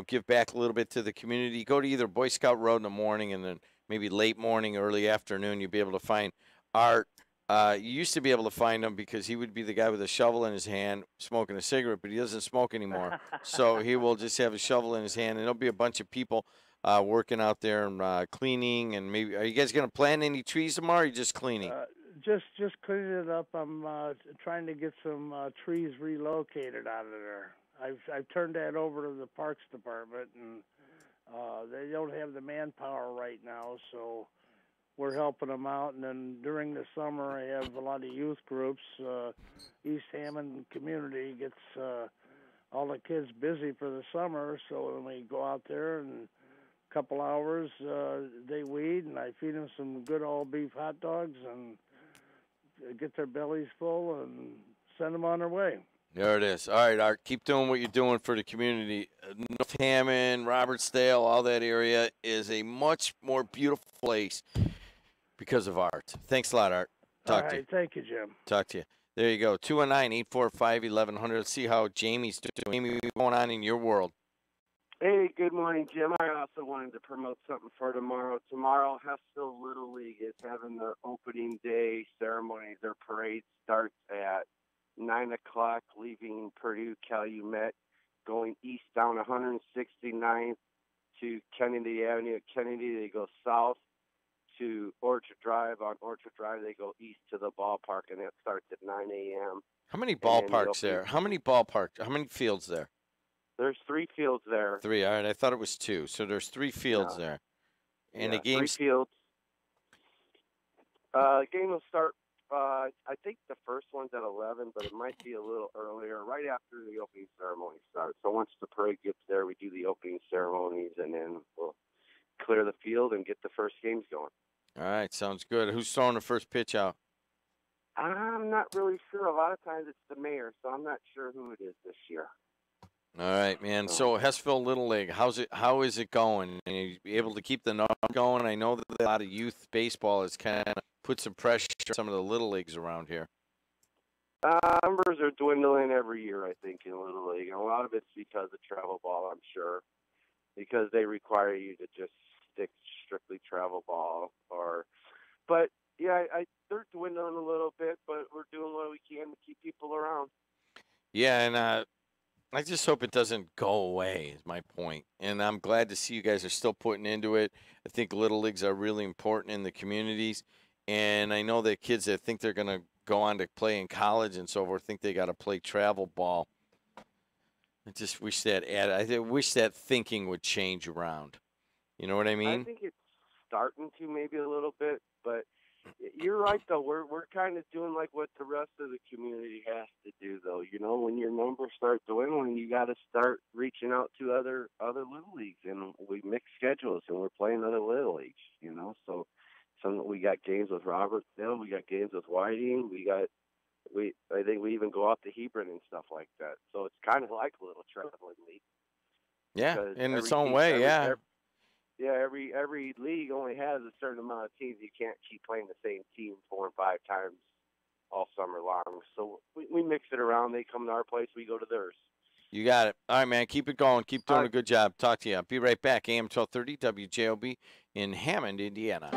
give back a little bit to the community, go to either Boy Scout Road in the morning and then maybe late morning, early afternoon, you'll be able to find Art. You used to be able to find him because he would be the guy with a shovel in his hand smoking a cigarette, but he doesn't smoke anymore. So he will just have a shovel in his hand, and there'll be a bunch of people working out there and cleaning. And maybe, are you guys going to plant any trees tomorrow, or are you just cleaning? Just cleaning it up. I'm trying to get some trees relocated out of there. I've turned that over to the Parks Department, and they don't have the manpower right now, so we're helping them out. And then during the summer, I have a lot of youth groups. East Hammond community gets all the kids busy for the summer, so when we go out there and a couple hours, they weed, and I feed them some good old beef hot dogs and get their bellies full and send them on their way. There it is. All right, Art, keep doing what you're doing for the community. North Hammond, Robertsdale, all that area is a much more beautiful place because of Art. Thanks a lot, Art. Talk to you. Thank you, Jim. Talk to you. There you go. 219-845-1100. Let's see how Jamie's doing. Jamie, what's going on in your world? Hey, good morning, Jim. I also wanted to promote something for tomorrow. Tomorrow, Hessville Little League is having their opening day ceremony. Their parade starts at 9 o'clock, leaving Purdue Calumet, going east down 169th to Kennedy Avenue. At Kennedy, they go south to Orchard Drive. On Orchard Drive, they go east to the ballpark, and that starts at 9 a.m. How many ballparks there? How many ballparks? How many fields there? There's 3 fields there. 3. All right, I thought it was 2. So there's 3 fields there. And the game's 3 fields. Game will start, I think the first one's at 11, but it might be a little earlier, right after the opening ceremony starts. So once the parade gets there, we do the opening ceremonies, and then we'll clear the field and get the first games going. All right, sounds good. Who's throwing the first pitch out? I'm not really sure. A lot of times it's the mayor, so I'm not sure who it is this year. All right, man. So Hessville Little League, how is it going? Are you able to keep the number going? I know that a lot of youth baseball has kind of put some pressure on some of the little leagues around here. Numbers are dwindling every year, I think, in Little League. And a lot of it's because of travel ball, I'm sure, because they require you to just stick strictly travel ball. But yeah, they're dwindling a little bit, but we're doing what we can to keep people around. Yeah, and I just hope it doesn't go away is my point. And I'm glad to see you guys are still putting into it. I think little leagues are really important in the communities. And I know that kids that think they're going to go on to play in college and so forth think they got to play travel ball. I just wish that thinking would change around. You know what I mean? I think it's starting to maybe a little bit, but You're right though. We're kind of doing like what the rest of the community has to do though. You know, when your numbers start dwindling, you got to start reaching out to other little leagues, and we mix schedules, and we're playing other little leagues. You know, so we got games with Robertsdale, we got games with Whiting, I think we even go out to Hebron and stuff like that. So it's kind of like a little traveling league. Yeah, in its own team, way, yeah. Every league only has a certain amount of teams. You can't keep playing the same team 4 and 5 times all summer long. So we mix it around. They come to our place, we go to theirs. You got it. All right, man. Keep it going. Keep doing a good job. Talk to you. I'll be right back. AM 1230 WJOB in Hammond, Indiana.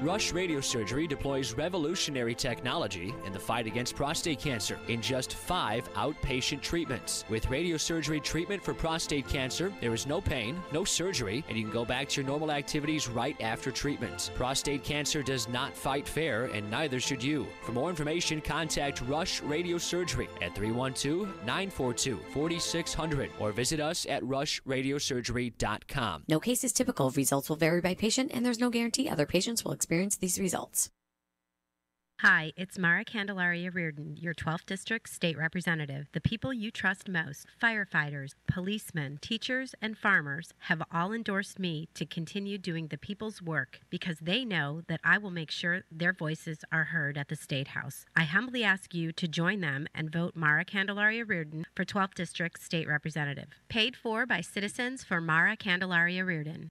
Rush Radio Surgery deploys revolutionary technology in the fight against prostate cancer in just 5 outpatient treatments. With radio surgery treatment for prostate cancer, there is no pain, no surgery, and you can go back to your normal activities right after treatment. Prostate cancer does not fight fair, and neither should you. For more information, contact Rush Radio Surgery at 312-942-4600 or visit us at rushradiosurgery.com. No case is typical. Results will vary by patient, and there's no guarantee other patients will experience these results. Hi, it's Mara Candelaria Reardon, your 12th District State Representative. The people you trust most, firefighters, policemen, teachers, and farmers, have all endorsed me to continue doing the people's work because they know that I will make sure their voices are heard at the State House. I humbly ask you to join them and vote Mara Candelaria Reardon for 12th District State Representative. Paid for by citizens for Mara Candelaria Reardon.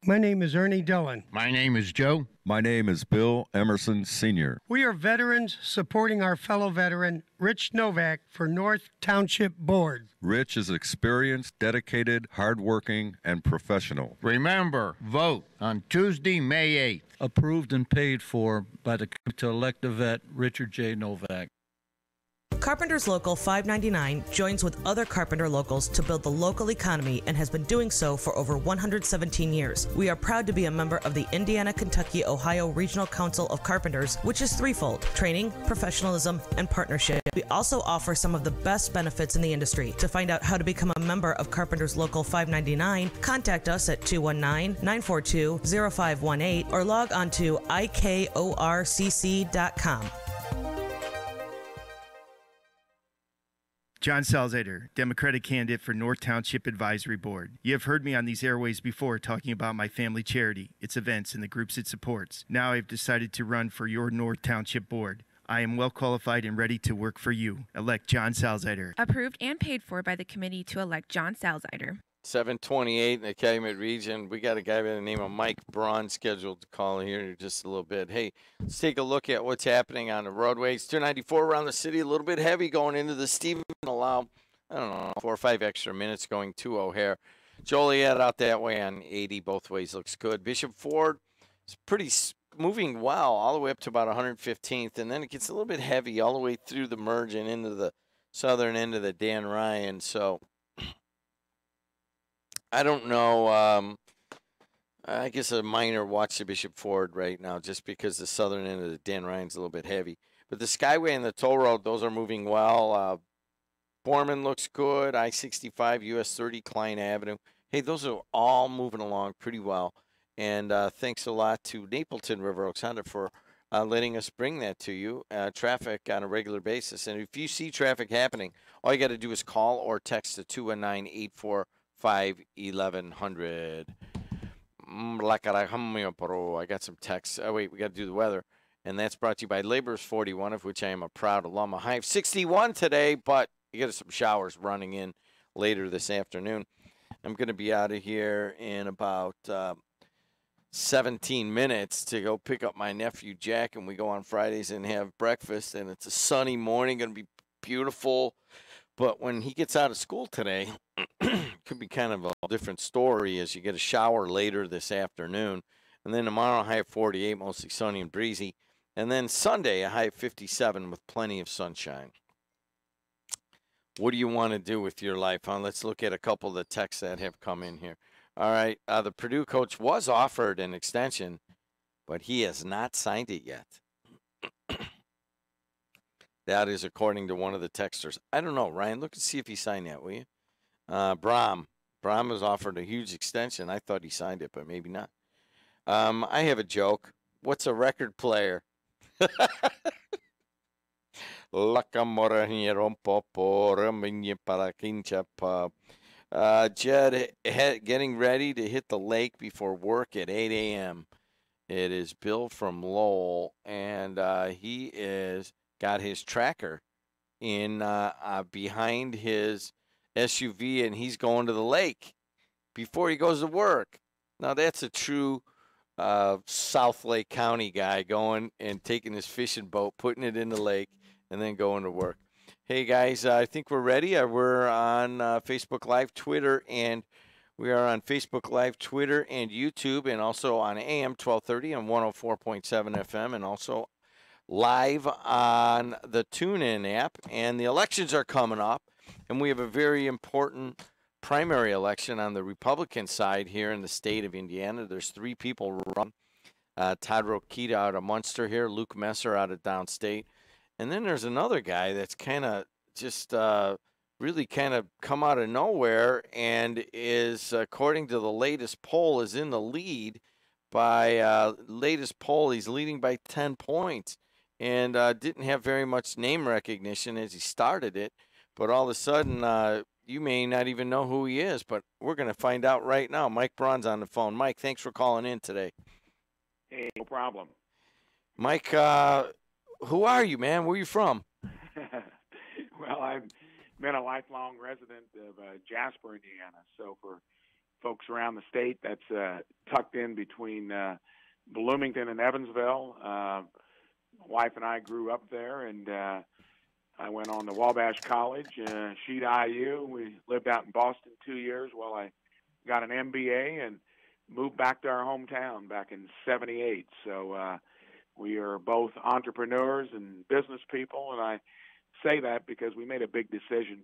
My name is Ernie Dillon. My name is Joe. My name is Bill Emerson Sr. We are veterans supporting our fellow veteran, Rich Novak, for North Township Board. Rich is experienced, dedicated, hardworking, and professional. Remember, vote on Tuesday, May 8th. Approved and paid for by the to elect the vet, Richard J. Novak. Carpenters Local 599 joins with other Carpenter locals to build the local economy and has been doing so for over 117 years. We are proud to be a member of the Indiana, Kentucky, Ohio Regional Council of Carpenters, which is threefold: training, professionalism, and partnership. We also offer some of the best benefits in the industry. To find out how to become a member of Carpenters Local 599, contact us at 219-942-0518 or log on to ikorcc.com. John Salzader, Democratic candidate for North Township Advisory Board. You have heard me on these airways before talking about my family charity, its events, and the groups it supports. Now I've decided to run for your North Township Board. I am well qualified and ready to work for you. Elect John Salzader. Approved and paid for by the committee to elect John Salzader. 728 in the Calumet region. We got a guy by the name of Mike Braun scheduled to call here in just a little bit. Hey, let's take a look at what's happening on the roadways. 294 around the city, a little bit heavy going into the Stephen. Allow, 4 or 5 extra minutes going to O'Hare. Joliet out that way on 80, both ways looks good. Bishop Ford is pretty moving well all the way up to about 115th, and then it gets a little bit heavy all the way through the merge and into the southern end of the Dan Ryan. So I don't know. I guess a minor watch to Bishop Ford right now just because the southern end of the Dan Ryan's a little bit heavy. But the Skyway and the toll road, those are moving well. Borman looks good. I-65, US 30, Klein Avenue. Hey, those are all moving along pretty well. And thanks a lot to Napleton River Oaks Honda for letting us bring that to you. Traffic on a regular basis. And if you see traffic happening, all you got to do is call or text to 219-845-1100. I got some texts. Oh, wait, we got to do the weather. And that's brought to you by Laborers 41, of which I am a proud alum. A high of 61 today, but you get some showers running in later this afternoon. I'm going to be out of here in about 17 minutes to go pick up my nephew Jack, and we go on Fridays and have breakfast. And it's a sunny morning, going to be beautiful. But when he gets out of school today, could be kind of a different story as you get a shower later this afternoon. And then tomorrow, a high of 48, mostly sunny and breezy. And then Sunday, a high of 57 with plenty of sunshine. What do you want to do with your life, huh? Let's look at a couple of the texts that have come in here. All right, the Purdue coach was offered an extension, but he has not signed it yet. That is according to one of the texters. I don't know, Ryan. Look and see if he signed that, will you? Brahm was offered a huge extension. I thought he signed it, but maybe not. I have a joke. what's a record player? Jed getting ready to hit the lake before work at 8 a.m. It is Bill from Lowell, and he is got his tracker in behind his SUV, and he's going to the lake before he goes to work. Now that's a true South Lake County guy going and taking his fishing boat, putting it in the lake, and then going to work. Hey guys, I think we're ready. We're on Facebook Live, Twitter, and we are on Facebook Live, Twitter, and YouTube, and also on AM 1230 and 104.7 FM, and also live on the TuneIn app. And the elections are coming up, and we have a very important primary election on the Republican side here in the state of Indiana. There's 3 people run. Todd Rokita out of Munster here, Luke Messer out of downstate. And then there's another guy that's kind of just really kind of come out of nowhere and is, according to the latest poll, is in the lead by latest poll. He's leading by 10 points and didn't have very much name recognition as he started it. But all of a sudden, you may not even know who he is, but we're going to find out right now. Mike Braun's on the phone. Mike, thanks for calling in today. Hey, no problem. Mike, who are you, man? Where are you from? Well, I've been a lifelong resident of Jasper, Indiana. So for folks around the state, that's tucked in between Bloomington and Evansville. My wife and I grew up there, and I went on to Wabash College, she to IU. We lived out in Boston 2 years while I got an MBA and moved back to our hometown back in '78. So we are both entrepreneurs and business people, and I say that because we made a big decision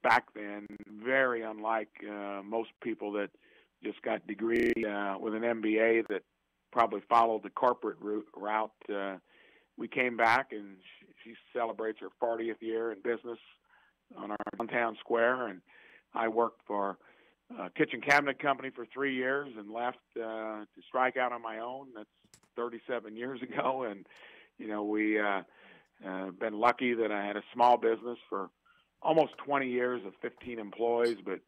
back then, very unlike most people that just got degrees with an MBA that probably followed the corporate route. We came back, and she celebrates her 40th year in business on our downtown square, and I worked for a kitchen cabinet company for 3 years and left to strike out on my own. That's 37 years ago, and we been lucky that I had a small business for almost 20 years of 15 employees, but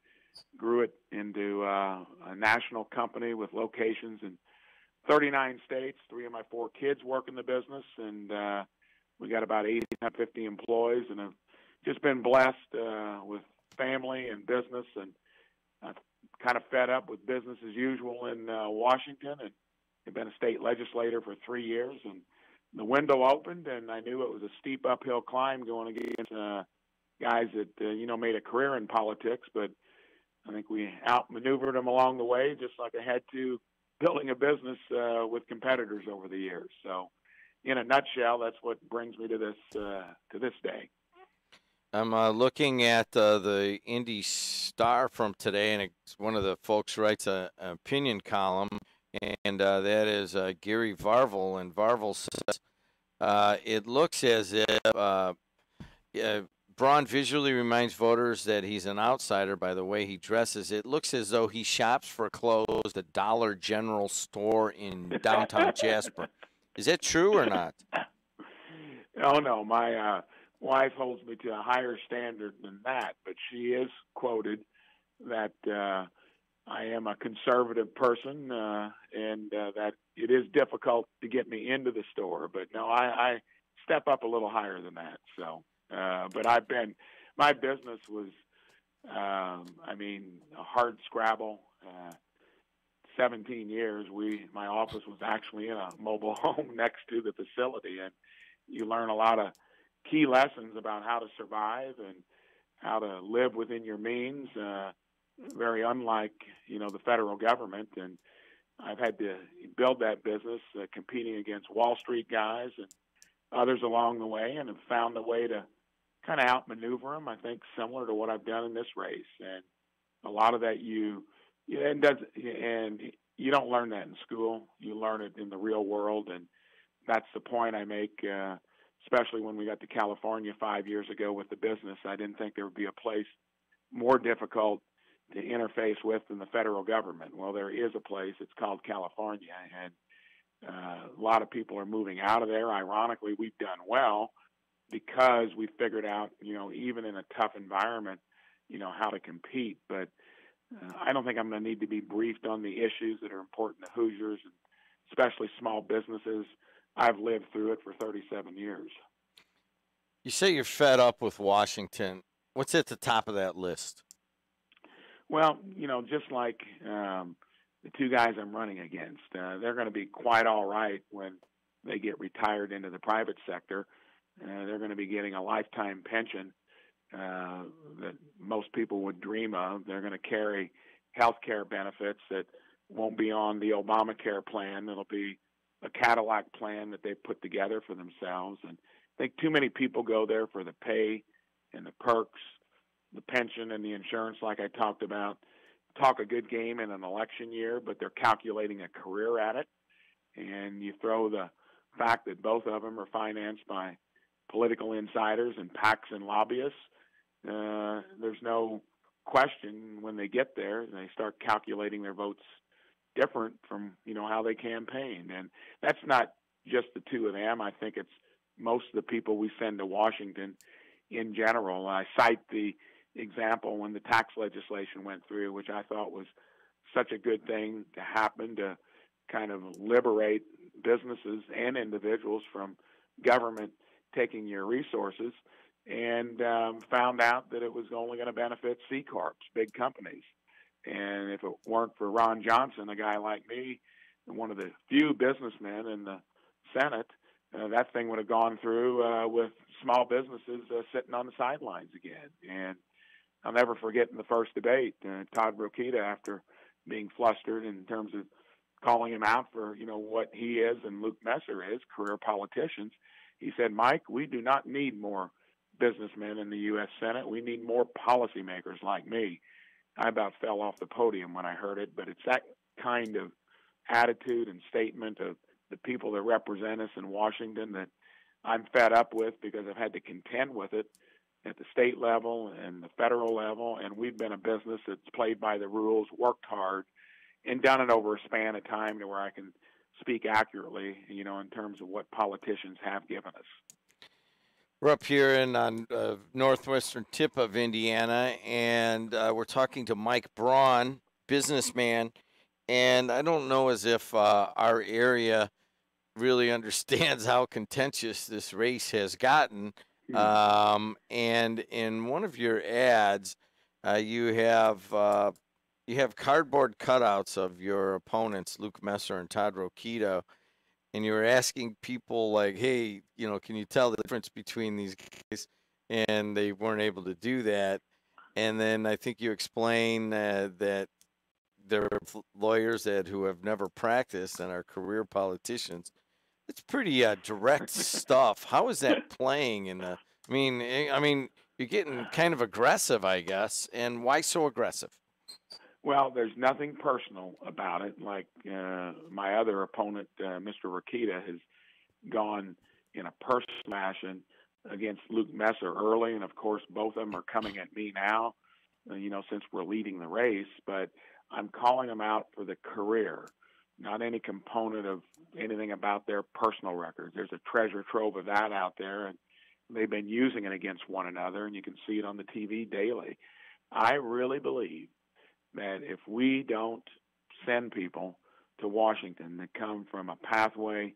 grew it into a national company with locations in 39 states. 3 of my 4 kids work in the business, and we got about 50 employees, and I've just been blessed with family and business, and I've kind of fed up with business as usual in Washington, and I've been a state legislator for 3 years, and the window opened, and I knew it was a steep uphill climb going against guys that made a career in politics, but I think we outmaneuvered them along the way, just like I had to building a business with competitors over the years. So, in a nutshell, that's what brings me to this day. I'm looking at the Indy Star from today, and one of the folks writes an opinion column, and that is Gary Varvel, and Varvel says it looks as if Braun visually reminds voters that he's an outsider by the way he dresses. It looks as though he shops for clothes at the Dollar General store in downtown Jasper. Is that true or not? Oh, no. My wife holds me to a higher standard than that, but she is quoted that I am a conservative person and that it is difficult to get me into the store. But, no, I step up a little higher than that, so. But my business was, a hard scrabble. 17 years, my office was actually in a mobile home next to the facility, and you learn a lot of key lessons about how to survive and how to live within your means. Very unlike, the federal government, and I've had to build that business competing against Wall Street guys and others along the way, and have found a way to kind of outmaneuver them, I think, similar to what I've done in this race. And a lot of that and you don't learn that in school. You learn it in the real world, and that's the point I make, especially when we got to California 5 years ago with the business. I didn't think there would be a place more difficult to interface with than the federal government. Well, there is a place. It's called California, and A lot of people are moving out of there. Ironically, we've done well because we figured out, even in a tough environment, how to compete. But I don't think I'm going to need to be briefed on the issues that are important to Hoosiers, and especially small businesses. I've lived through it for 37 years. You say you're fed up with Washington. What's at the top of that list? Well, just like the two guys I'm running against, they're going to be quite all right when they get retired into the private sector. They're going to be getting a lifetime pension that most people would dream of. They're going to carry health care benefits that won't be on the Obamacare plan. It'll be a Cadillac plan that they've put together for themselves. And I think too many people go there for the pay and the perks, the pension and the insurance, like I talked about. Talk a good game in an election year, but they're calculating a career at it. And you throw the fact that both of them are financed by political insiders and PACs and lobbyists. There's no question when they get there, they start calculating their votes different from, how they campaigned. And that's not just the two of them. I think it's most of the people we send to Washington in general. I cite the example when the tax legislation went through, which I thought was such a good thing to happen to kind of liberate businesses and individuals from government taking your resources, and found out that it was only going to benefit C Corps, big companies. And if it weren't for Ron Johnson, a guy like me, one of the few businessmen in the Senate, that thing would have gone through with small businesses sitting on the sidelines again. And I'll never forget in the first debate, Todd Rokita, after being flustered in terms of calling him out for, what he is and Luke Messer is, career politicians, he said, "Mike, we do not need more businessmen in the U.S. Senate. We need more policymakers like me." I about fell off the podium when I heard it, but it's that kind of attitude and statement of the people that represent us in Washington that I'm fed up with, because I've had to contend with it at the state level and the federal level, and we've been a business that's played by the rules, worked hard, and done it over a span of time to where I can speak accurately, in terms of what politicians have given us. We're up here on northwestern tip of Indiana, and we're talking to Mike Braun, businessman. And I don't know as if our area really understands how contentious this race has gotten. And in one of your ads, you have cardboard cutouts of your opponents, Luke Messer and Todd Rokita, and you were asking people like, "Hey, can you tell the difference between these guys?" And they weren't able to do that. And then I think you explain that there are lawyers who have never practiced and are career politicians. It's pretty direct stuff. How is that playing in the? I mean, you're getting kind of aggressive, I guess. And why so aggressive? Well, there's nothing personal about it. Like my other opponent, Mr. Rokita, has gone in a personal fashion against Luke Messer early, and of course, both of them are coming at me now. Since we're leading the race, but I'm calling them out for the career, not any component of anything about their personal records. There's a treasure trove of that out there, and they've been using it against one another, and you can see it on the TV daily. I really believe that if we don't send people to Washington that come from a pathway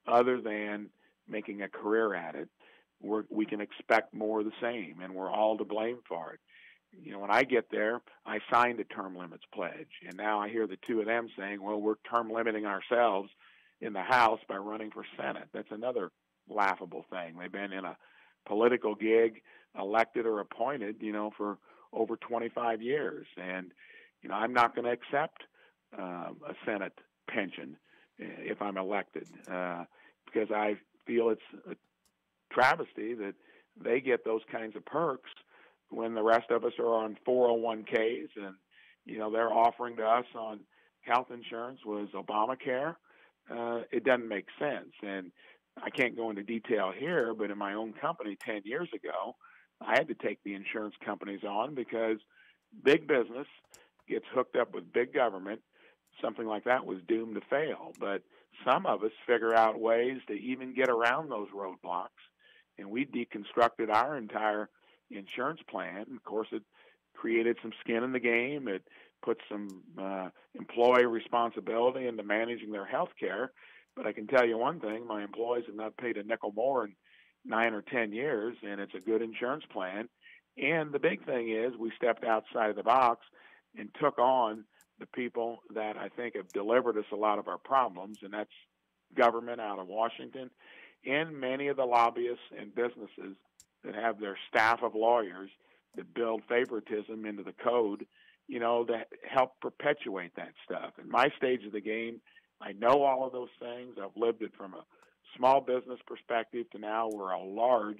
other than making a career at it, we can expect more of the same, and we're all to blame for it. When I get there, I signed a term limits pledge, and now I hear the two of them saying, well, we're term limiting ourselves in the House by running for Senate. That's another laughable thing. They've been in a political gig, elected or appointed, for over 25 years. And, I'm not going to accept a Senate pension if I'm elected because I feel it's a travesty that they get those kinds of perks when the rest of us are on 401ks and, they're offering to us on health insurance was Obamacare. It doesn't make sense. And I can't go into detail here, but in my own company 10 years ago, I had to take the insurance companies on because big business gets hooked up with big government something like that was doomed to fail. But some of us figure out ways to even get around those roadblocks, and we deconstructed our entire insurance plan. Of course, it created some skin in the game. It put some employee responsibility into managing their health care. But I can tell you one thing, my employees have not paid a nickel more in 9 or 10 years, and it's a good insurance plan. And the big thing is we stepped outside of the box and took on the people that I think have delivered us a lot of our problems, and that's government out of Washington and many of the lobbyists and businesses that have their staff of lawyers that build favoritism into the code, that help perpetuate that stuff. In my stage of the game, I know all of those things. I've lived it from a small business perspective to now we're a large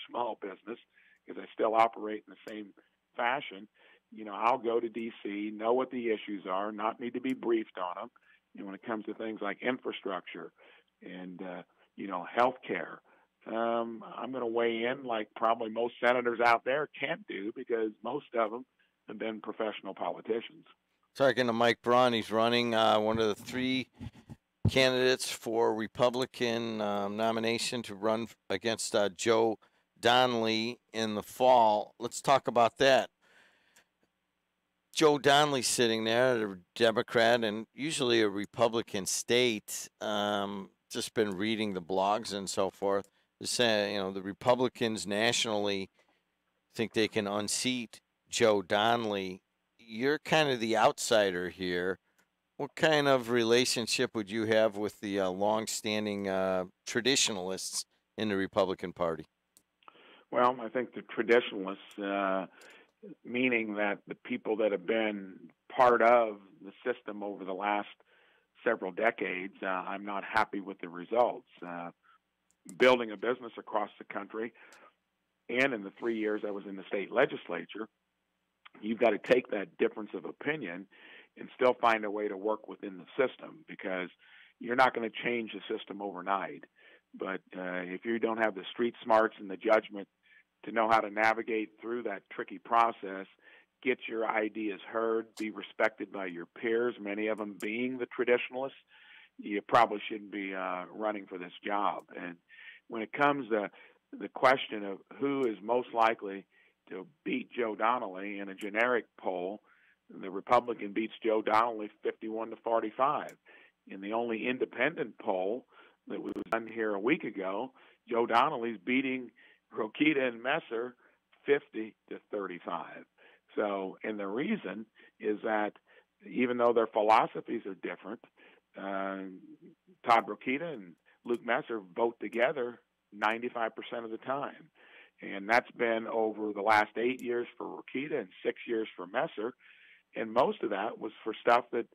small business because I still operate in the same fashion. I'll go to D.C., know what the issues are, not need to be briefed on them. When it comes to things like infrastructure and, health care, I'm going to weigh in like probably most senators out there can't do because most of them have been professional politicians. Talking to Mike Braun, he's running one of the 3 candidates for Republican nomination to run against Joe Donnelly in the fall. Let's talk about that. Joe Donnelly sitting there, a Democrat and usually a Republican state. Just been reading the blogs and so forth. They're saying, the Republicans nationally think they can unseat Joe Donnelly. You're kind of the outsider here. What kind of relationship would you have with the long-standing traditionalists in the Republican Party? Well, I think the traditionalists, meaning that the people that have been part of the system over the last several decades, I'm not happy with the results. Building a business across the country, and in the 3 years I was in the state legislature, you've got to take that difference of opinion and still find a way to work within the system because you're not going to change the system overnight. But if you don't have the street smarts and the judgment to know how to navigate through that tricky process, get your ideas heard, be respected by your peers, many of them being the traditionalists, you probably shouldn't be running for this job. And when it comes to the question of who is most likely to beat Joe Donnelly in a generic poll, the Republican beats Joe Donnelly 51-45. In the only independent poll that was done here a week ago, Joe Donnelly's beating Rokita and Messer 50-35. So, and the reason is that even though their philosophies are different, Todd Rokita and Luke Messer vote together 95% of the time. And that's been over the last 8 years for Rokita and 6 years for Messer. And most of that was for stuff that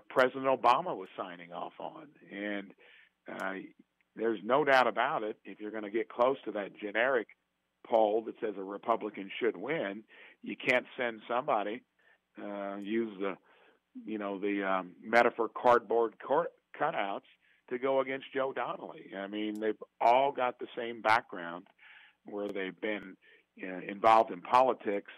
President Obama was signing off on. And there's no doubt about it, if you're going to get close to that generic poll that says a Republican should win, you can't send somebody, use the metaphor cardboard cutouts to go against Joe Donnelly. I mean, they've all got the same background where they've been involved in politics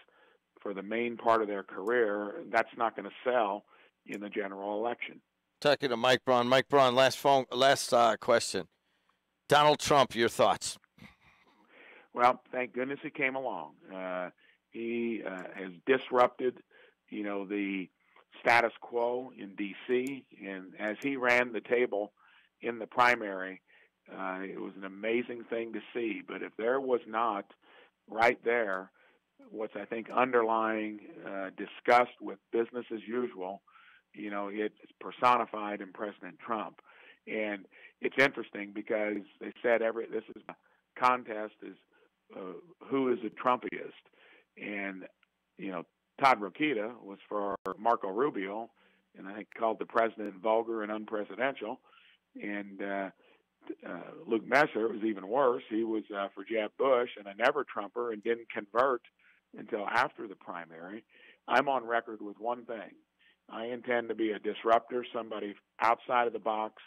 for the main part of their career. That's not going to sell in the general election. Talking to Mike Braun. Mike Braun, last question. Donald Trump, your thoughts? Well, thank goodness he came along. He has disrupted, the status quo in D.C., and as he ran the table in the primary, it was an amazing thing to see. But if there was not right there what's, I think, underlying disgust with business as usual, it's personified in President Trump. And it's interesting because they said this is a contest is who is the Trumpiest. And, Todd Rokita was for Marco Rubio, and I think called the president vulgar and unpresidential. And Luke Messer was even worse. He was for Jeb Bush and a never-Trumper and didn't convert until after the primary. I'm on record with one thing. I intend to be a disruptor, somebody outside of the box,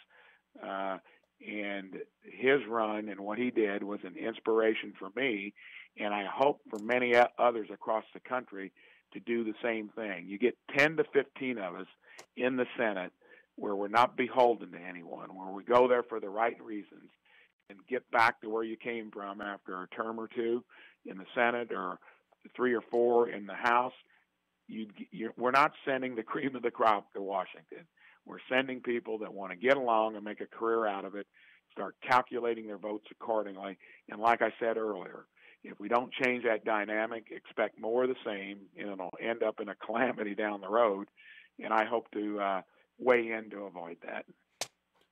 and his run and what he did was an inspiration for me, and I hope for many others across the country to do the same thing. You get 10 to 15 of us in the Senate where we're not beholden to anyone, where we go there for the right reasons and get back to where you came from after a term or two in the Senate or 3 or 4 in the House. We're not sending the cream of the crop to Washington. We're sending people that want to get along and make a career out of it, start calculating their votes accordingly. And like I said earlier, if we don't change that dynamic, expect more of the same, and it'll end up in a calamity down the road. And I hope to weigh in to avoid that.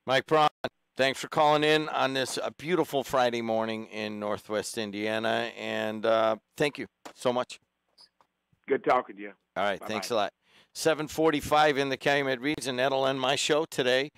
Mike Braun, thanks for calling in on this beautiful Friday morning in Northwest Indiana, and thank you so much. Good talking to you. All right, Bye-bye. thanks a lot. 7:45 in the Calumet region. That'll end my show today.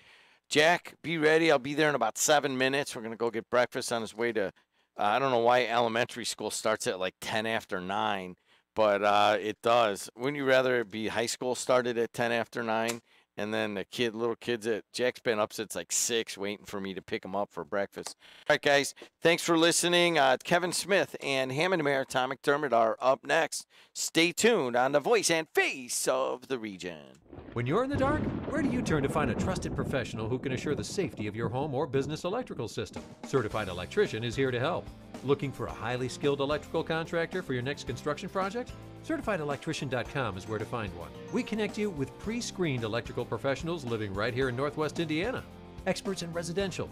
Jack, be ready. I'll be there in about 7 minutes. We're going to go get breakfast on his way to, I don't know why elementary school starts at like 10 after 9, but it does. Wouldn't you rather it be high school started at 10 after 9? And then the little kids at Jack's been up since like 6 waiting for me to pick them up for breakfast. All right, guys, thanks for listening. Kevin Smith and Hammond Mayor Tom McDermott are up next. Stay tuned on the voice and face of the region. When you're in the dark, where do you turn to find a trusted professional who can assure the safety of your home or business electrical system? Certified Electrician is here to help. Looking for a highly skilled electrical contractor for your next construction project? CertifiedElectrician.com is where to find one. We connect you with pre-screened electrical professionals living right here in Northwest Indiana. Experts in residential,